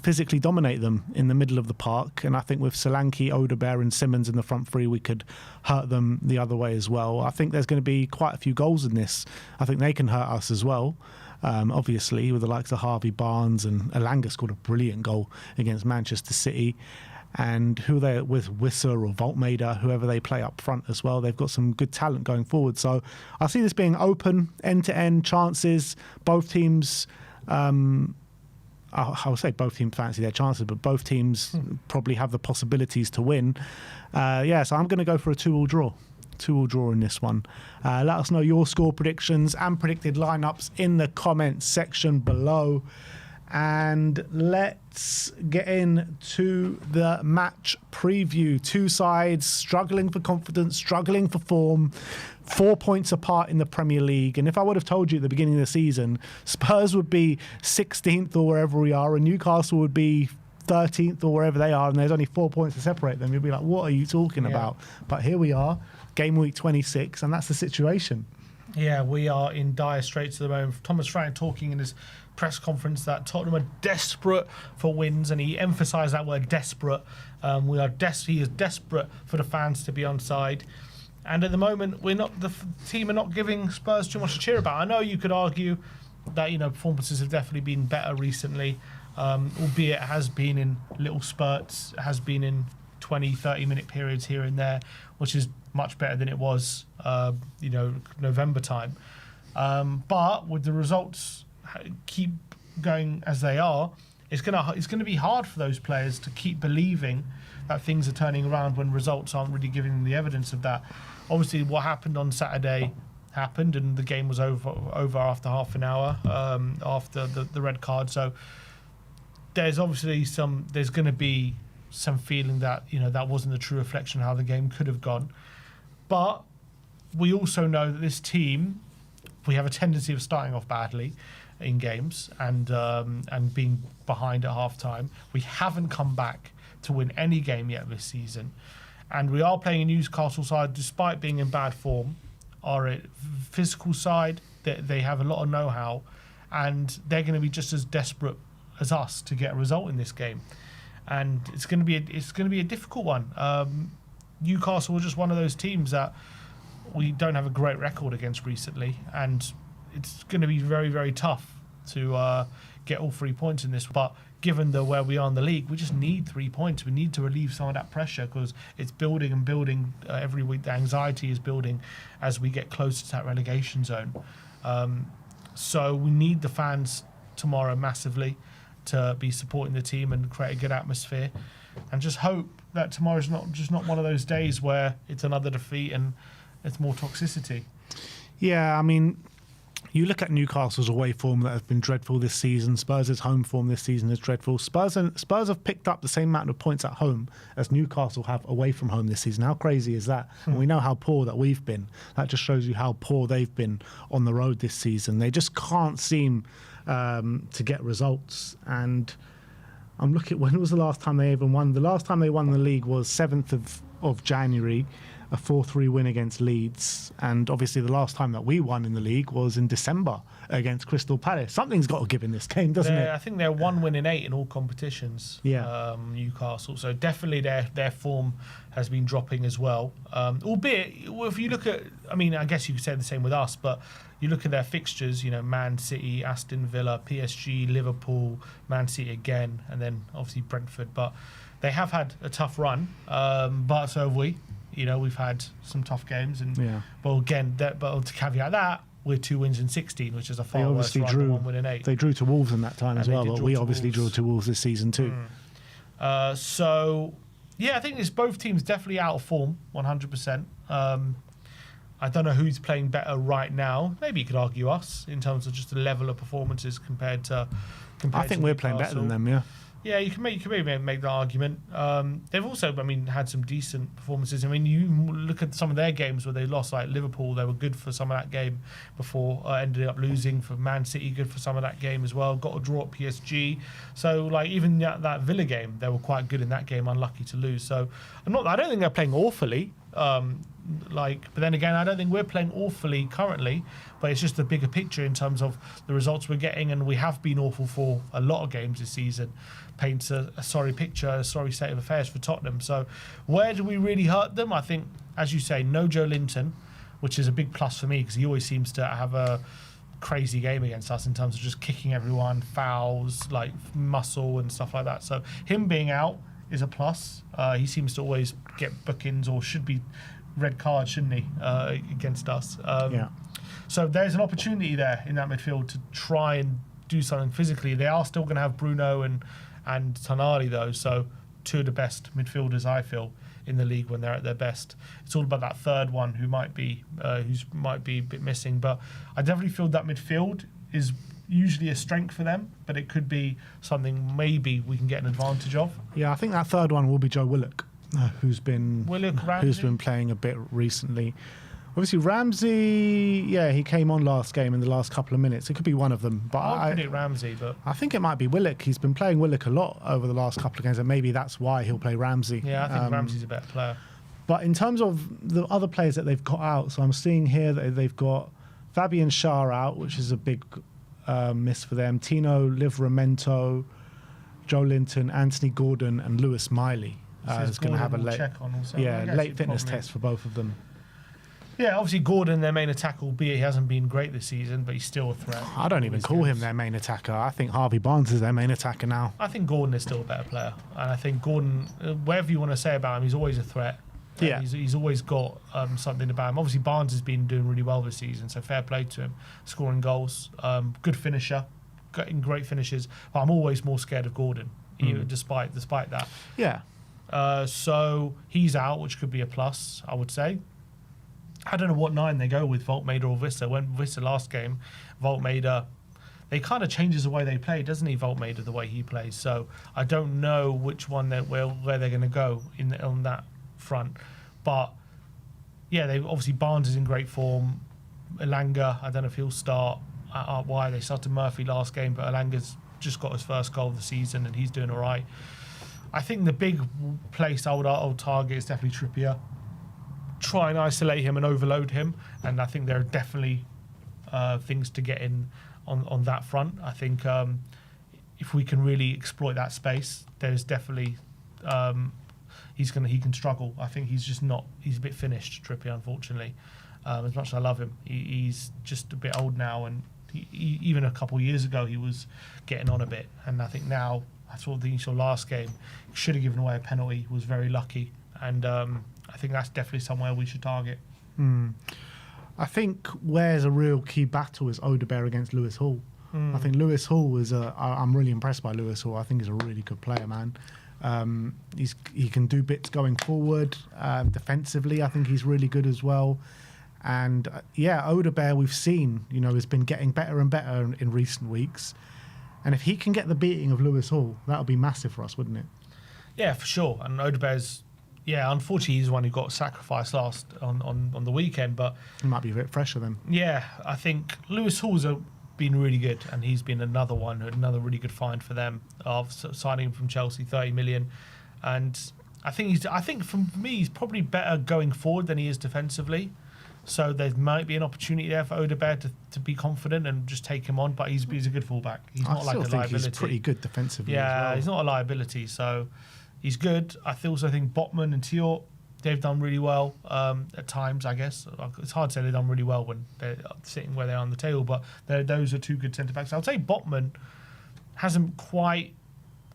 physically dominate them in the middle of the park, and I think with Solanke, Odegaard and Simmons in the front 3, we could hurt them the other way as well. I think there's going to be quite a few goals in this. I think they can hurt us as well, obviously, with the likes of Harvey Barnes, and Elanga scored a brilliant goal against Manchester City. And who they with Wisser or Voltmader, whoever they play up front as well, they've got some good talent going forward. So I see this being open, end-to-end chances. Both teams... I would say both teams fancy their chances, but both teams probably have the possibilities to win. So I'm going to go for a 2-2 draw. 2-2 draw in this one. Let us know your score predictions and predicted lineups in the comments section below. And let's get into the match preview. Two sides struggling for confidence, struggling for form, 4 points apart in the Premier League. And if I would have told you at the beginning of the season, Spurs would be 16th or wherever we are, and Newcastle would be 13th or wherever they are, and there's only 4 points to separate them, you'd be like, what are you talking about? But here we are, game week 26, and that's the situation. Yeah, we are in dire straits at the moment. Thomas Frank talking in his press conference that Tottenham are desperate for wins, and he emphasised that word desperate. He is desperate for the fans to be on side. And at the moment, the team are not giving Spurs too much to cheer about. I know you could argue that performances have definitely been better recently, albeit it has been in little spurts, it has been in 20, 30-minute periods here and there, which is much better than it was, November time. But with the results keep going as they are, it's gonna be hard for those players to keep believing that things are turning around when results aren't really giving them the evidence of that. Obviously, what happened on Saturday happened, and the game was over after half an hour after the red card. So there's obviously there's going to be some feeling that that wasn't a true reflection of how the game could have gone. But we also know that this team, we have a tendency of starting off badly in games and being behind at half time. We haven't come back to win any game yet this season, and we are playing a Newcastle side despite being in bad form. Are a physical side that they have a lot of know-how, and they're going to be just as desperate as us to get a result in this game, and it's going to be a difficult one. Newcastle are just one of those teams that we don't have a great record against recently, and it's going to be very, very tough to get all 3 points in this. But given where we are in the league, we just need 3 points. We need to relieve some of that pressure because it's building and building every week. The anxiety is building as we get closer to that relegation zone. So we need the fans tomorrow massively to be supporting the team and create a good atmosphere, and just hope that tomorrow's not one of those days where it's another defeat and it's more toxicity. Yeah, I mean, you look at Newcastle's away form that has been dreadful this season. Spurs' home form this season is dreadful. Spurs have picked up the same amount of points at home as Newcastle have away from home this season. How crazy is that? And we know how poor that we've been. That just shows you how poor they've been on the road this season. They just can't seem to get results. And I'm looking, when was the last time they even won? The last time they won the league was 7th of January, a 4-3 win against Leeds. And obviously the last time that we won in the league was in December against Crystal Palace. Something's got to give in this game, doesn't it? I think they're 1 win in 8 in all competitions, Newcastle. So definitely their form has been dropping as well. Albeit, if you look at, I guess you could say the same with us, but you look at their fixtures, Man City, Aston Villa, PSG, Liverpool, Man City again, and then obviously Brentford. But they have had a tough run, but so have we. We've had some tough games, but to caveat that, we're 2 wins in 16, which is a far worse run than 1 win in 8. They drew to Wolves in that time as well, but we obviously drew to Wolves this season too. I think it's both teams definitely out of form, 100%. I don't know who's playing better right now. Maybe you could argue us in terms of just the level of performances compared to. I think we're playing better than them, yeah. Yeah, you can maybe make that argument. They've also, had some decent performances. You look at some of their games where they lost, like Liverpool. They were good for some of that game before ended up losing. For Man City, good for some of that game as well. Got a draw at PSG. So, even that Villa game, they were quite good in that game. Unlucky to lose. So, I don't think they're playing awfully. But then again, I don't think we're playing awfully currently, but it's just the bigger picture in terms of the results we're getting, and we have been awful for a lot of games this season. Paints a sorry picture, a sorry state of affairs for Tottenham. So where do we really hurt them? I think, as you say, no Joe Linton, which is a big plus for me because he always seems to have a crazy game against us in terms of just kicking everyone, fouls, muscle and stuff like that. So him being out is a plus. He seems to always get bookings, or should be red card, shouldn't he, against us? So there's an opportunity there in that midfield to try and do something physically. They are still going to have Bruno and Tonali though, so 2 of the best midfielders I feel in the league when they're at their best. It's all about that third one who might be a bit missing, but I definitely feel that midfield is usually a strength for them, but it could be something maybe we can get an advantage of. Yeah, I think that third one will be Joe Willock, who's been playing a bit recently. Obviously, Ramsey, he came on last game in the last couple of minutes. It could be one of them. But I would predict Ramsey, but I think it might be Willock. He's been playing Willock a lot over the last couple of games, and maybe that's why he'll play Ramsey. Yeah, I think Ramsey's a better player. But in terms of the other players that they've got out, so I'm seeing here that they've got Fabian Schär out, which is a big miss for them. Tino Livramento, Joe Linton, Anthony Gordon, and Lewis Miley is going to have a late fitness test for both of them. Yeah, obviously Gordon, their main attacker, albeit he hasn't been great this season, but he's still a threat. I don't even call him their main attacker. I think Harvey Barnes is their main attacker now. I think Gordon is still a better player. And I think Gordon, whatever you want to say about him, he's always a threat. Yeah. He's always got something about him. Obviously, Barnes has been doing really well this season, so fair play to him. Scoring goals, good finisher, getting great finishes. But I'm always more scared of Gordon, despite that. Yeah. So he's out, which could be a plus, I would say. I don't know what 9 they go with, Voltmader or Visser. When Visser last game, Voltmader, they kind of changes the way they play, doesn't he, Voltmader, the way he plays. So I don't know which one where they're going to go on that front. But yeah, they obviously Barnes is in great form. Elanga, I don't know if he'll start. Why they started Murphy last game, but Elanga's just got his first goal of the season and he's doing all right. I think the big place I would target is definitely Trippier. Try and isolate him and overload him, and I think there are definitely things to get in on that front. I think if we can really exploit that space, there's definitely he can struggle. I think he's a bit finished, Trippier, unfortunately. As much as I love him, he's just a bit old now, and even a couple of years ago he was getting on a bit, and I think now, I saw the last game, he should have given away a penalty, was very lucky, and I think that's definitely somewhere we should target. I think where's a real key battle is Odegaard against Lewis Hall. I think Lewis Hall I'm really impressed by Lewis Hall. I think he's a really good player, man. He can do bits going forward. Defensively, I think he's really good as well. And Odegaard, we've seen, has been getting better and better in recent weeks. And if he can get the beating of Lewis Hall, that would be massive for us, wouldn't it? Yeah, for sure. And Odegaard's, unfortunately, he's the one who got sacrificed last on the weekend. But he might be a bit fresher then. Yeah, I think Lewis Hall's been really good, and he's been another really good find for them of signing him from Chelsea, 30 million. And I think for me, he's probably better going forward than he is defensively. So there might be an opportunity there for Odegaard to be confident and just take him on. But he's a good fullback. He's not like a liability. He's pretty good defensively. Yeah, as well. He's not a liability. So he's good. I also think Botman and Tiort, they've done really well at times, I guess. It's hard to say they've done really well when they're sitting where they are on the table, but those are two good centre-backs. I would say Botman hasn't quite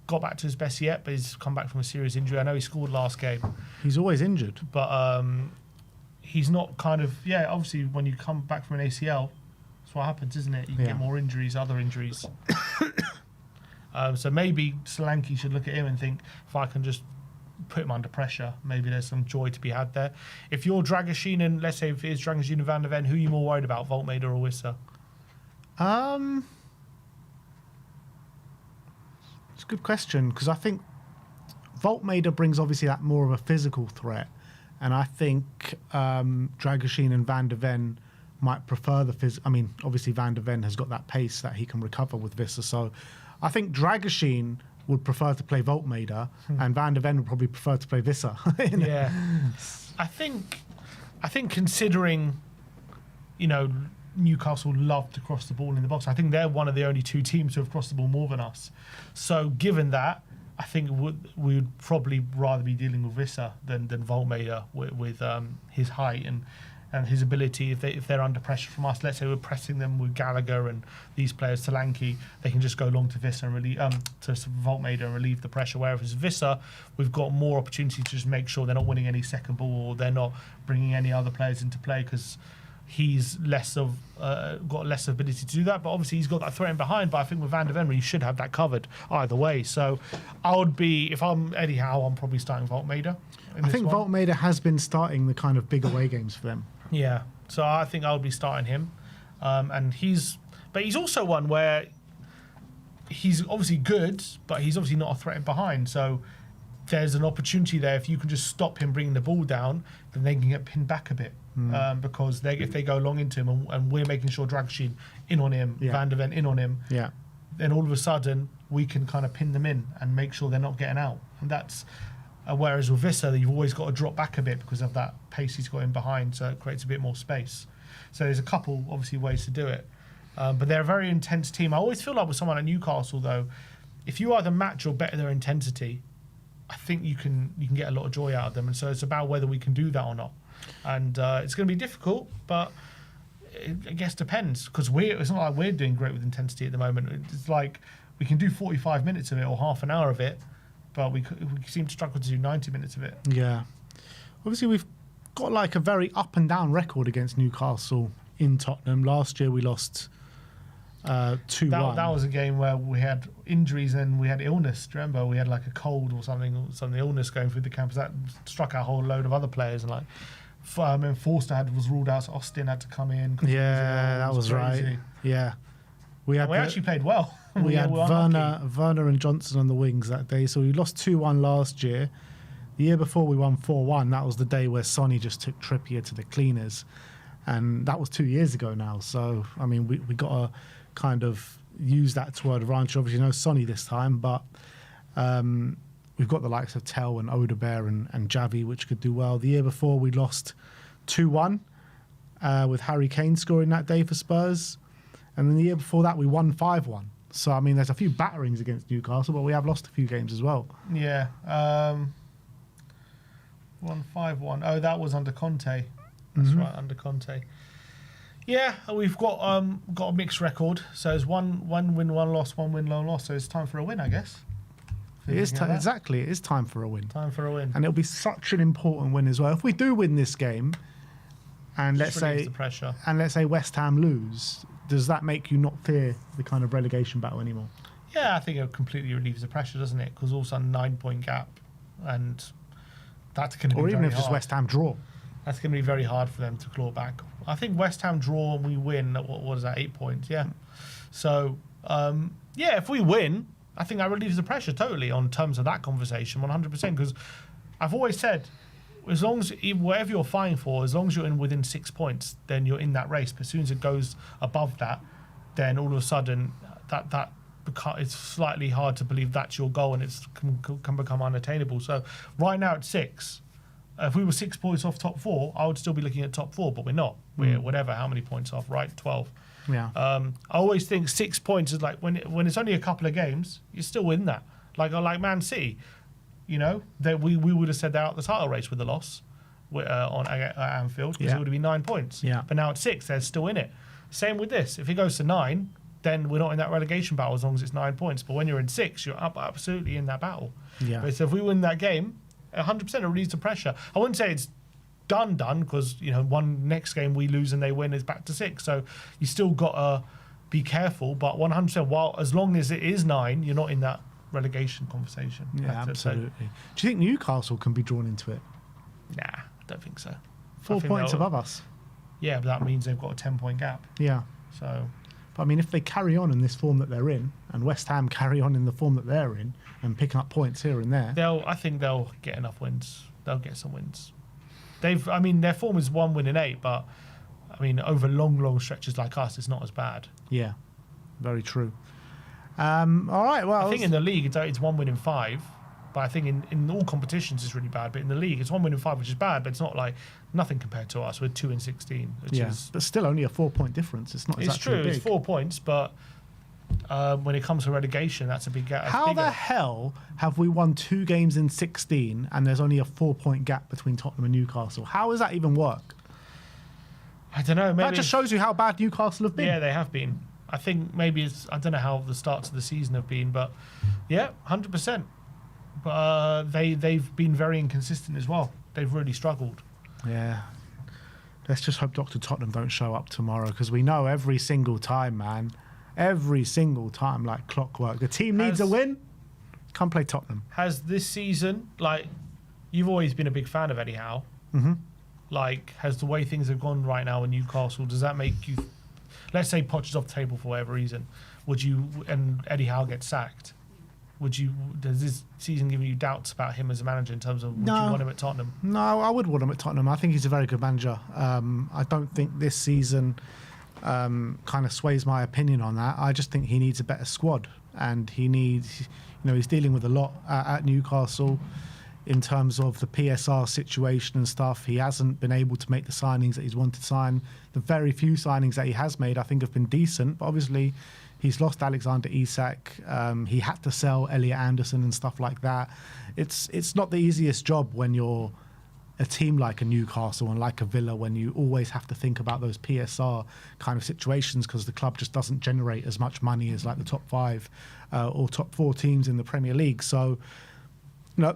got back to his best yet, but he's come back from a serious injury. I know he scored last game. He's always injured. But he's not obviously when you come back from an ACL, that's what happens, isn't it? You get more injuries, other injuries. So maybe Solanke should look at him and think, if I can just put him under pressure, maybe there's some joy to be had there. If you're Dragusin, and let's say if it is Dragusin and Van der Ven, who are you more worried about, Voltmader or Wisser? It's a good question, because I think Voltmader brings obviously that more of a physical threat, and I think Dragusin and Van der Ven might prefer the obviously Van der Ven has got that pace that he can recover with Visser, so I think Dragusin would prefer to play Voltmader, and Van der Ven would probably prefer to play Visser. Yeah, I think considering, Newcastle love to cross the ball in the box. I think they're one of the only two teams who have crossed the ball more than us. So given that, I think we would probably rather be dealing with Visser than Voltmader with his height and his ability. If they're under pressure from us, let's say we're pressing them with Gallagher and these players, Solanke, they can just go long to Visser and to Voltmader and relieve the pressure. Whereas Visser, we've got more opportunity to just make sure they're not winning any second ball or they're not bringing any other players into play, because he's got less ability to do that. But obviously he's got that threat in behind. But I think with Van der Ven, he should have that covered either way. So if I'm Eddie Howe, I'm probably starting Voltmader. I think Voltmader has been starting the kind of big away games for them. Yeah, so I think I would be starting him, and he's But he's also one where he's obviously good, but he's obviously not a threat behind. So there's an opportunity there. If you can just stop him bringing the ball down, then they can get pinned back a bit. Because if they go long into him and we're making sure Dragoshin in on him, Van der Ven in on him, then all of a sudden we can kind of pin them in and make sure they're not getting out. And that's whereas with Vissa, you've always got to drop back a bit because of that pace he's got in behind, so it creates a bit more space. So there's a couple, obviously, ways to do it. But they're a very intense team. I always feel like with someone at Newcastle, though, if you either match or better their intensity, I think you can get a lot of joy out of them. And so it's about whether we can do that or not. And it's going to be difficult, but I guess depends, because it's not like we're doing great with intensity at the moment. It's like we can do 45 minutes of it or half an hour of it, but we seem to struggle to do 90 minutes of it. Yeah. Obviously, we've got like a very up and down record against Newcastle in Tottenham. Last year we lost 2-1. That was a game where we had injuries and we had illness. Do you remember? We had like a cold or something illness going through the campus. That struck a whole load of other players, and and Forster was ruled out, so Austin had to come in. Yeah, that was right. Yeah. We actually played well. We had Werner and Johnson on the wings that day, so we lost 2-1 last year. The year before we won 4-1. That was the day where Sonny just took Trippier to the cleaners, and that was 2 years ago now. So I mean, we got to kind of use that to our advantage. Obviously, no Sonny this time, but we've got the likes of Tell and Odebear and Javi, which could do well. The year before, we lost 2-1 with Harry Kane scoring that day for Spurs. And then the year before that, we won 5-1. So, I mean, there's a few batterings against Newcastle, but we have lost a few games as well. Yeah. 1-5-1. Oh, that was under Conte. That's right, under Conte. Yeah, we've got a mixed record. So it's one win, one loss, one win, one loss. So it's time for a win, I guess. It is exactly. It is time for a win. Time for a win. And it'll be such an important win as well. If we do win this game, and let's say West Ham lose, does that make you not fear the kind of relegation battle anymore? Yeah, I think it completely relieves the pressure, doesn't it? Because all of a sudden 9-point gap, and that's going to be or even very if just hard. West Ham draw. That's going to be very hard for them to claw back. I think West Ham draw and we win. What is that? 8 points. Yeah. So if we win, I think that relieves the pressure totally on terms of that conversation, 100%. Because I've always said, as long as whatever you're fighting for, as long as you're within 6 points, then you're in that race. But as soon as it goes above that, then all of a sudden it's slightly hard to believe that's your goal, and it can become unattainable. So right now it's 6. If we were 6 points off top 4, I would still be looking at top 4, but we're not. We're whatever, how many points off, right? 12. Yeah. I always think 6 points is like when it's only a couple of games, you're still in that. Like Man City, that we would have said they're out the title race with the loss at Anfield, because it would have been 9 points. Yeah. But now at 6, they're still in it. Same with this. If it goes to 9, then we're not in that relegation battle as long as it's 9 points. But when you're in 6, you're absolutely in that battle. Yeah. But so if we win that game, 100% it relieves the pressure. I wouldn't say it's done because one next game we lose and they win is back to 6. So you still got to be careful. But 100%, as long as it is 9, you're not in that relegation conversation. Yeah, absolutely. Do you think Newcastle can be drawn into it? Nah, I don't think so. 4 points above us. Yeah, but that means they've got a 10-point gap. Yeah. So, but I mean, if they carry on in this form that they're in, and West Ham carry on in the form that they're in, and picking up points here and there, I think they'll get enough wins. They'll get some wins. Their form is 1 win in 8, but over long stretches like us, it's not as bad. Yeah, very true. All right, well, I think in the league it's 1 win in 5, but I think in all competitions it's really bad. But in the league it's 1 win in 5, which is bad, but it's not like nothing compared to us. We're 2 in 16, which is, but still only a 4-point difference. It's not. It's true. Big. It's 4 points, but when it comes to relegation, that's a big gap. How the hell have we won 2 games in 16 and there's only a 4-point gap between Tottenham and Newcastle? How does that even work? I don't know. Maybe that just shows you how bad Newcastle have been. Yeah, they have been. I think maybe I don't know how the starts of the season have been, but yeah, 100%. But they've been very inconsistent as well. They've really struggled. Yeah. Let's just hope Dr. Tottenham don't show up tomorrow, because we know every single time, man. Every single time, like clockwork. The team needs a win. Come play Tottenham. Has this season, you've always been a big fan of Eddie Howe. Mm-hmm. Has the way things have gone right now in Newcastle, does that make you let's say Poch is off the table for whatever reason, would you, and Eddie Howe gets sacked, does this season give you doubts about him as a manager in terms of would you want him at Tottenham? No, I would want him at Tottenham. I think he's a very good manager. I don't think this season kind of sways my opinion on that. I just think he needs a better squad, and he needs, he's dealing with a lot at Newcastle in terms of the PSR situation and stuff. He hasn't been able to make the signings that he's wanted to sign. The very few signings that he has made, I think, have been decent, but obviously he's lost Alexander Isak. He had to sell Elliot Anderson and stuff like that. It's not the easiest job when you're a team like a Newcastle and like a Villa, when you always have to think about those PSR kind of situations, because the club just doesn't generate as much money as like the top 5 or top 4 teams in the Premier League. So,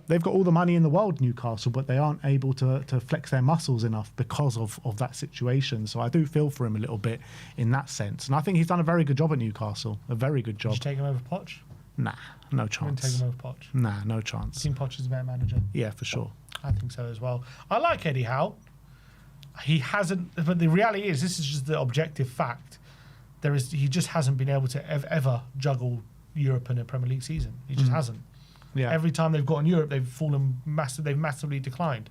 they've got all the money in the world, Newcastle, but they aren't able to flex their muscles enough because of that situation. So I do feel for him a little bit in that sense. And I think he's done a very good job at Newcastle, a very good job. Would you take him over Poch? Nah, no You chance. wouldn't take him over Poch? Nah, no chance. I think Poch is a better manager. Yeah, for sure. I think so as well. I like Eddie Howe. He hasn't, but the reality is, this is just the objective fact. He just hasn't been able to ever juggle Europe in a Premier League season. He just hasn't. Yeah. Every time they've gone Europe, they've fallen massive. They've massively declined.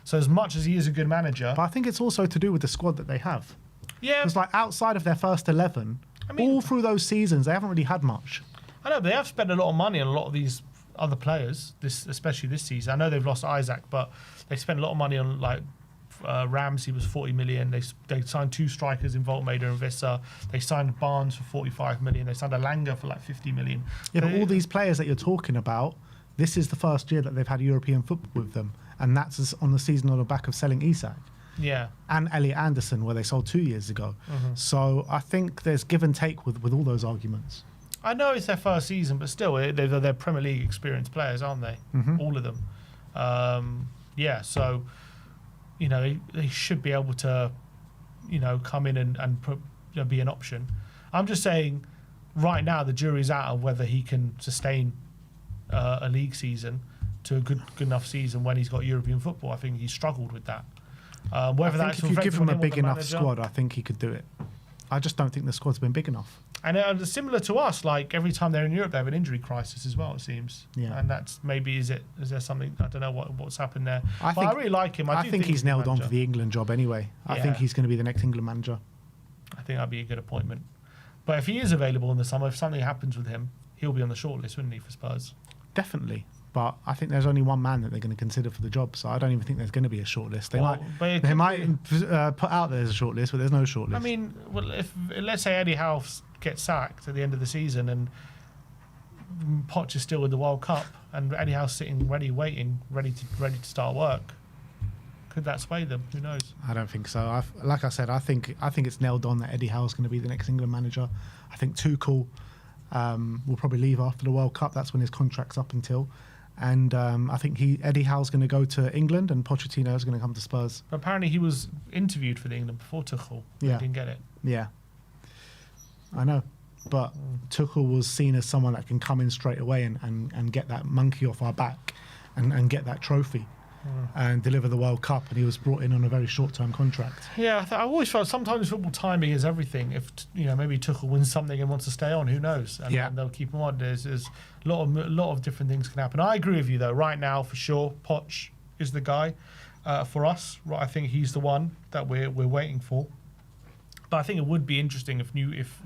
So as much as he is a good manager, But I think it's also to do with the squad that they have. yeah, Because like outside of their first 11, all through those seasons, they haven't really had much. I know, but they have spent a lot of money on a lot of these other players, especially this season. I know they've lost Isaac, but they spent a lot of money on, like, Ramsey was 40 million. They signed 2 strikers in Voltmader and Visser. They signed Barnes for 45 million. They signed Alanga for like 50 million. Yeah, but all these players that you're talking about, this is the first year that they've had European football with them. And that's on the season on the back of selling Isak. Yeah. And Elliot Anderson, where they sold 2 years ago. So I think there's give and take with all those arguments. I know it's their first season, but still, they're Premier League experienced players, aren't they? All of them. Yeah, so, they should be able to, come in and be an option. I'm just saying, right now, the jury's out on whether he can sustain a league season to a good enough season when he's got European football. I think he's struggled with that. Whether I think if you give him a big enough squad, I think he could do it. I just don't think the squad's been big enough. And similar to us, like every time they're in Europe, they have an injury crisis as well, it seems. Yeah. And that's is there something, I don't know what's happened there. I really like him. I think he's nailed on for the England job anyway. I think he's going to be the next England manager. I think that'd be a good appointment. But if he is available in the summer, if something happens with him, he'll be on the shortlist, wouldn't he, for Spurs? Definitely. But I think there's only one man that they're going to consider for the job, so I don't even think there's going to be a shortlist. They might put out there's a shortlist, but there's no shortlist. I mean, if let's say Eddie Howe gets sacked at the end of the season and Poch is still in the World Cup and Eddie Howe's sitting ready to start work, could that sway them? Who knows? I don't think so. Like I said, I think it's nailed on that Eddie Howe's going to be the next England manager. I think Tuchel will probably leave after the World Cup. That's when his contract's up until. And I think Eddie Howe's going to go to England and Pochettino is going to come to Spurs. But apparently he was interviewed for the England before Tuchel. Yeah. He didn't get it. Yeah. I know. But Tuchel was seen as someone that can come in straight away and get that monkey off our back and get that trophy and deliver the World Cup. And he was brought in on a very short-term contract. Yeah, I always felt sometimes football timing is everything. If maybe Tuchel wins something and wants to stay on, who knows? And they'll keep him on. There's a lot of different things can happen. I agree with you though. Right now, for sure, Poch is the guy for us. Right, I think he's the one that we're waiting for. But I think it would be interesting if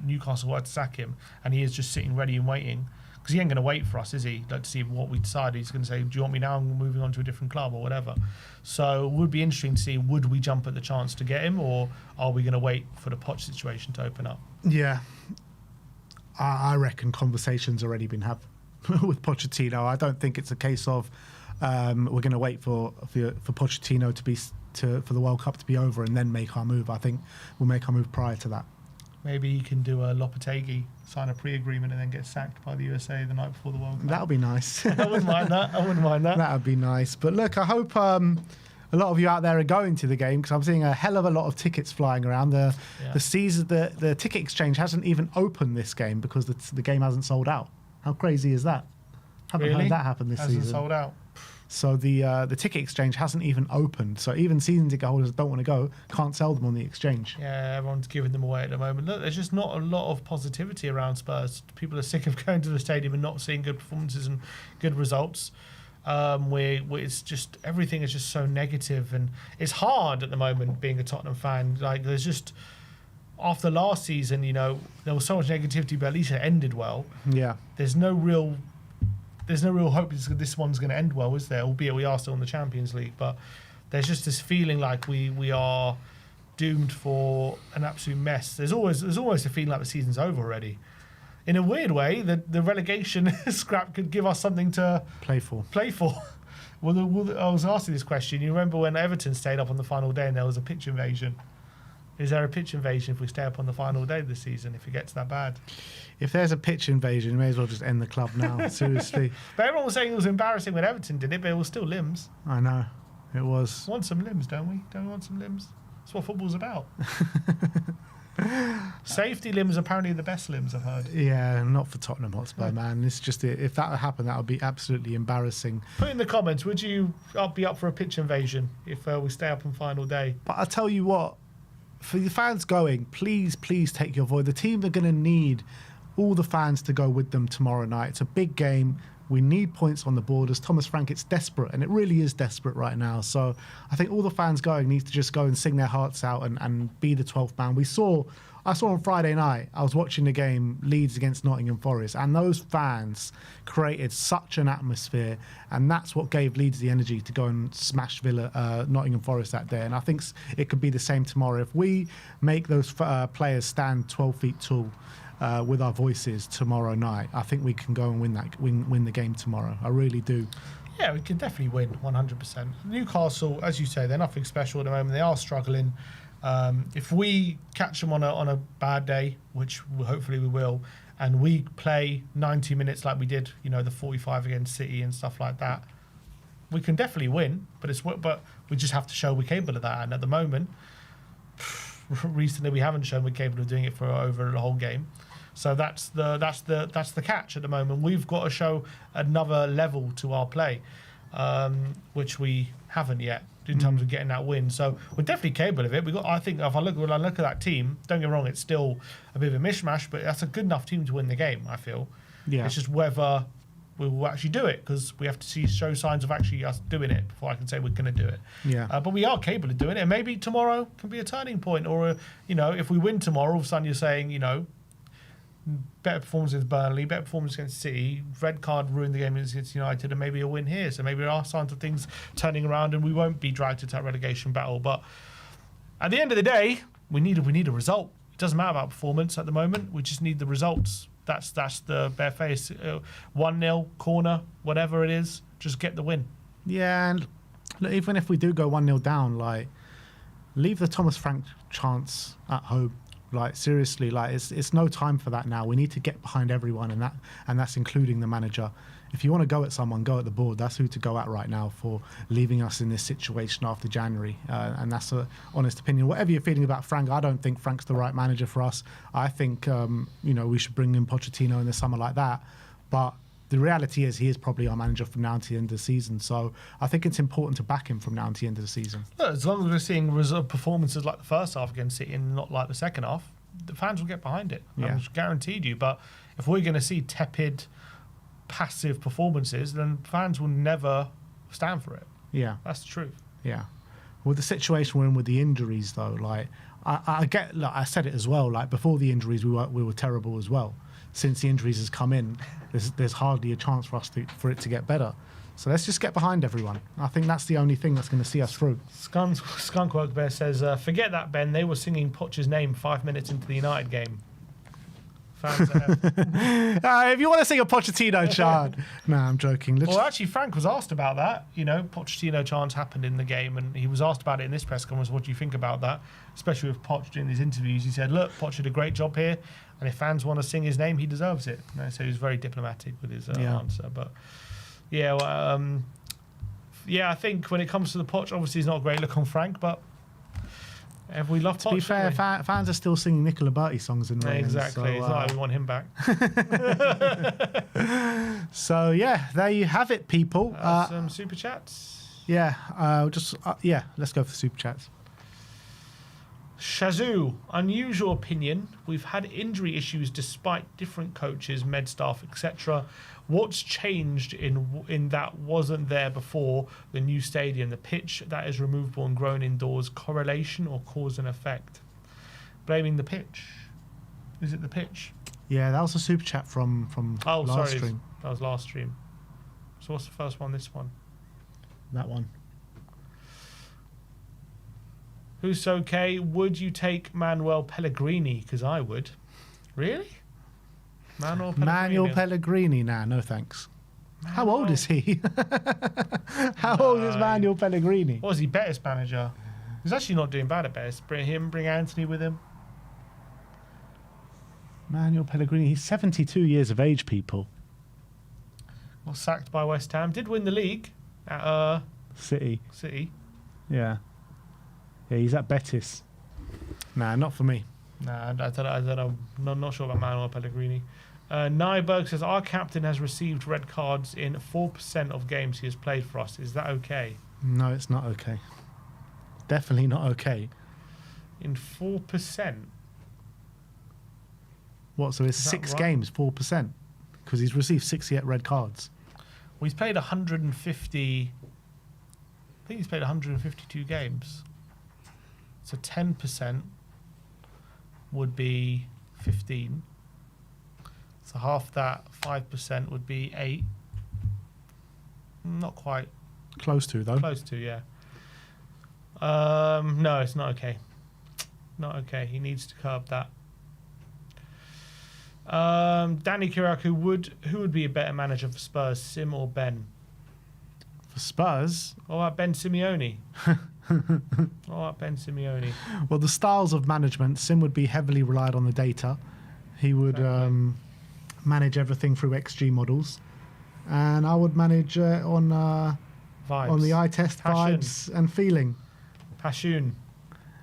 Newcastle were to sack him and he is just sitting ready and waiting. Because he ain't going to wait for us, is he? Like, to see what we decide. He's going to say, do you want me now? I'm moving on to a different club or whatever. So it would be interesting to see, would we jump at the chance to get him, or are we going to wait for the Poch situation to open up? Yeah. I reckon conversations already been had with Pochettino. I don't think it's a case of we're going to wait for Pochettino for the World Cup to be over and then make our move. I think we'll make our move prior to that. Maybe he can do a Lopetegui, sign a pre-agreement and then get sacked by the USA the night before the World Cup. That would be nice. I wouldn't mind that. That would be nice. But look, I hope a lot of you out there are going to the game, because I'm seeing a hell of a lot of tickets flying around. The ticket exchange hasn't even opened this game because the game hasn't sold out. How crazy is that? Haven't heard that happen this season. Hasn't sold out. So the ticket exchange hasn't even opened. So even season ticket holders that don't want to go can't sell them on the exchange. Yeah, everyone's giving them away at the moment. Look, there's just not a lot of positivity around Spurs. People are sick of going to the stadium and not seeing good performances and good results. Where it's just everything is just so negative, and it's hard at the moment being a Tottenham fan. Like there's just after last season, there was so much negativity, but at least it ended well. Yeah. There's no real hope this one's going to end well, is there? Albeit we are still in the Champions League, but there's just this feeling like we are doomed for an absolute mess. There's always a feeling like the season's over already. In a weird way, the relegation scrap could give us something to play for. Well, I was asking this question. You remember when Everton stayed up on the final day and there was a pitch invasion? Is there a pitch invasion if we stay up on the final day of the season, if it gets that bad? If there's a pitch invasion, you may as well just end the club now, seriously. But everyone was saying it was embarrassing when Everton did it, but it was still limbs. I know, it was. We want some limbs, don't we? Don't we want some limbs? That's what football's about. Safety limbs are apparently the best limbs, I've heard. Yeah, not for Tottenham Hotspur, man. It's just, if that happened, that would be absolutely embarrassing. Put in the comments, would you be up for a pitch invasion if we stay up on final day? But I'll tell you what, for the fans going, please take your voice. The team are going to need all the fans to go with them tomorrow night. It's a big game. We need points on the board. As Thomas Frank, it's desperate, and it really is desperate right now. So I think all the fans going need to just go and sing their hearts out and be the 12th man. I saw on Friday night, I was watching the game, Leeds against Nottingham Forest, and those fans created such an atmosphere, and that's what gave Leeds the energy to go and smash Nottingham Forest that day. And I think it could be the same tomorrow. If we make those players stand 12 feet tall, with our voices tomorrow night, I think we can go and win the game tomorrow. I really do. Yeah, we can definitely win 100%. Newcastle, as you say, they're nothing special at the moment. They are struggling. If we catch them on a bad day, which hopefully we will, and we play 90 minutes like we did, the 45 against City and stuff like that, we can definitely win. But we just have to show we're capable of that. And at the moment, recently we haven't shown we're capable of doing it for over the whole game. So that's the catch at the moment. We've got to show another level to our play, which we haven't yet in terms of getting that win. So we're definitely capable of it. I think if I look at that team, don't get me wrong, it's still a bit of a mishmash, but that's a good enough team to win the game, I feel. Yeah. It's just whether we will actually do it, because we have to show signs of actually us doing it before I can say we're going to do it. Yeah. But we are capable of doing it, and maybe tomorrow can be a turning point, or if we win tomorrow, all of a sudden you're saying, better performance against Burnley, better performance against City, red card ruined the game against United, and maybe a win here. So maybe there are signs of things turning around, and we won't be dragged into that relegation battle. But at the end of the day, we need a result. It doesn't matter about performance at the moment. We just need the results. That's the bare face. 1-0, corner, whatever it is, just get the win. Yeah, and look, even if we do go 1-0 down, leave the Thomas Frank chance at home. Seriously, it's no time for that now. We need to get behind everyone, and that's including the manager. If you want to go at someone, go at the board. That's who to go at right now for leaving us in this situation after January. And that's an honest opinion. Whatever you're feeling about Frank, I don't think Frank's the right manager for us. I think we should bring in Pochettino in the summer like that. But the reality is he is probably our manager from now to the end of the season. So I think it's important to back him from now to the end of the season. Look, as long as we're seeing performances like the first half against City and not like the second half, the fans will get behind it. Yeah. I'm guaranteed you. But if we're going to see tepid, passive performances, then fans will never stand for it. Yeah. That's the truth. Yeah. With the situation we're in with the injuries, though, I get, I said it as well, before the injuries, we were terrible as well. Since the injuries has come in, there's hardly a chance for us for it to get better. So let's just get behind everyone. I think that's the only thing that's going to see us through. Skunkwork Bear says, forget that, Ben. They were singing Poch's name 5 minutes into the United game. Fans if you want to sing a Pochettino chant. No, I'm joking. Well, actually, Frank was asked about that. Pochettino chants happened in the game, and he was asked about it in this press conference. What do you think about that? Especially with Poch doing his interviews. He said, look, Poch did a great job here, and if fans want to sing his name, he deserves it. So he was very diplomatic with his answer. But, yeah, I think when it comes to the Poch, obviously it's not a great look on Frank, but We love To be fair, fans are still singing Nicola Berti songs in Raylan. Exactly. So, It's not like we want him back. so yeah, there you have it, people. Some super chats. Yeah, let's go for super chats. Shazoo, unusual opinion. We've had injury issues despite different coaches, med staff, etc. What's changed in that wasn't there before the new stadium? The pitch that is removable and grown indoors. Correlation or cause and effect? Blaming the pitch. Is it the pitch? Yeah, that was a super chat from last stream. That was last stream. So what's the first one? This one. That one. Who's okay? Would you take Manuel Pellegrini? Because I would. Really? Manuel Pellegrini? Nah, no thanks. How old is he? How old is Manuel Pellegrini? What was he? Betis manager. He's actually not doing bad at Betis. Bring Anthony with him. Manuel Pellegrini. He's 72 years of age, people. Was sacked by West Ham. Did win the league at City. Yeah. Yeah, he's at Betis. Nah, not for me. Nah, I don't know. I'm not sure about Manuel Pellegrini. Nyberg says, our captain has received red cards in 4% of games he has played for us. Is that okay? No, it's not okay. Definitely not okay. In 4%? What, so it's 6 games, 4%? Because he's received 68 red cards. Well, he's played 150... I think he's played 152 games. So 10% would be 15. So half that, 5% would be 8. Not quite. Close to, though. Close to, yeah. No, it's not okay. Not okay. He needs to curb that. Danny Kiraku, who would be a better manager for Spurs, Sim or Ben? For Spurs? What about Ben Simeone? Well, the styles of management, Sim would be heavily relied on the data. He would manage everything through XG models. And I would manage on the eye test, vibes and feeling. Passion.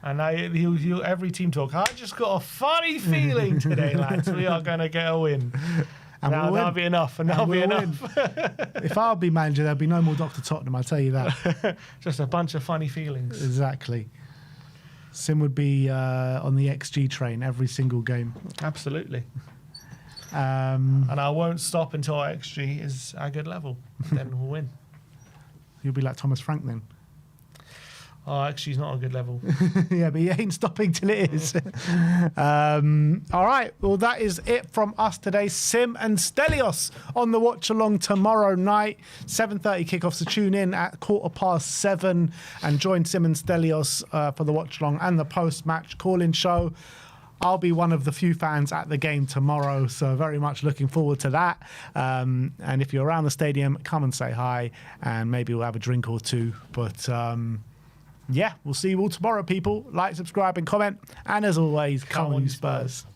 And he'll every team talk, I just got a funny feeling today, lads. We are going to get a win. And that'll be enough. And that'll be enough. If I'll be manager, there'll be no more Dr. Tottenham, I'll tell you that. Just a bunch of funny feelings. Exactly. Sim would be on the XG train every single game. Absolutely. And I won't stop until our XG is at a good level. Then we'll win. You'll be like Thomas Frank then. Oh, actually, he's not a good level. Yeah, but he ain't stopping till it is. All right. Well, that is it from us today. Sim and Stelios on the watch along tomorrow night. 7:30 kickoff. So tune in at 7:15 and join Sim and Stelios for the watch along and the post match call-in show. I'll be one of the few fans at the game tomorrow, so very much looking forward to that. And if you're around the stadium, come and say hi, and maybe we'll have a drink or two. But yeah, we'll see you all tomorrow, people. Like, subscribe, and comment. And as always, come on, you Spurs.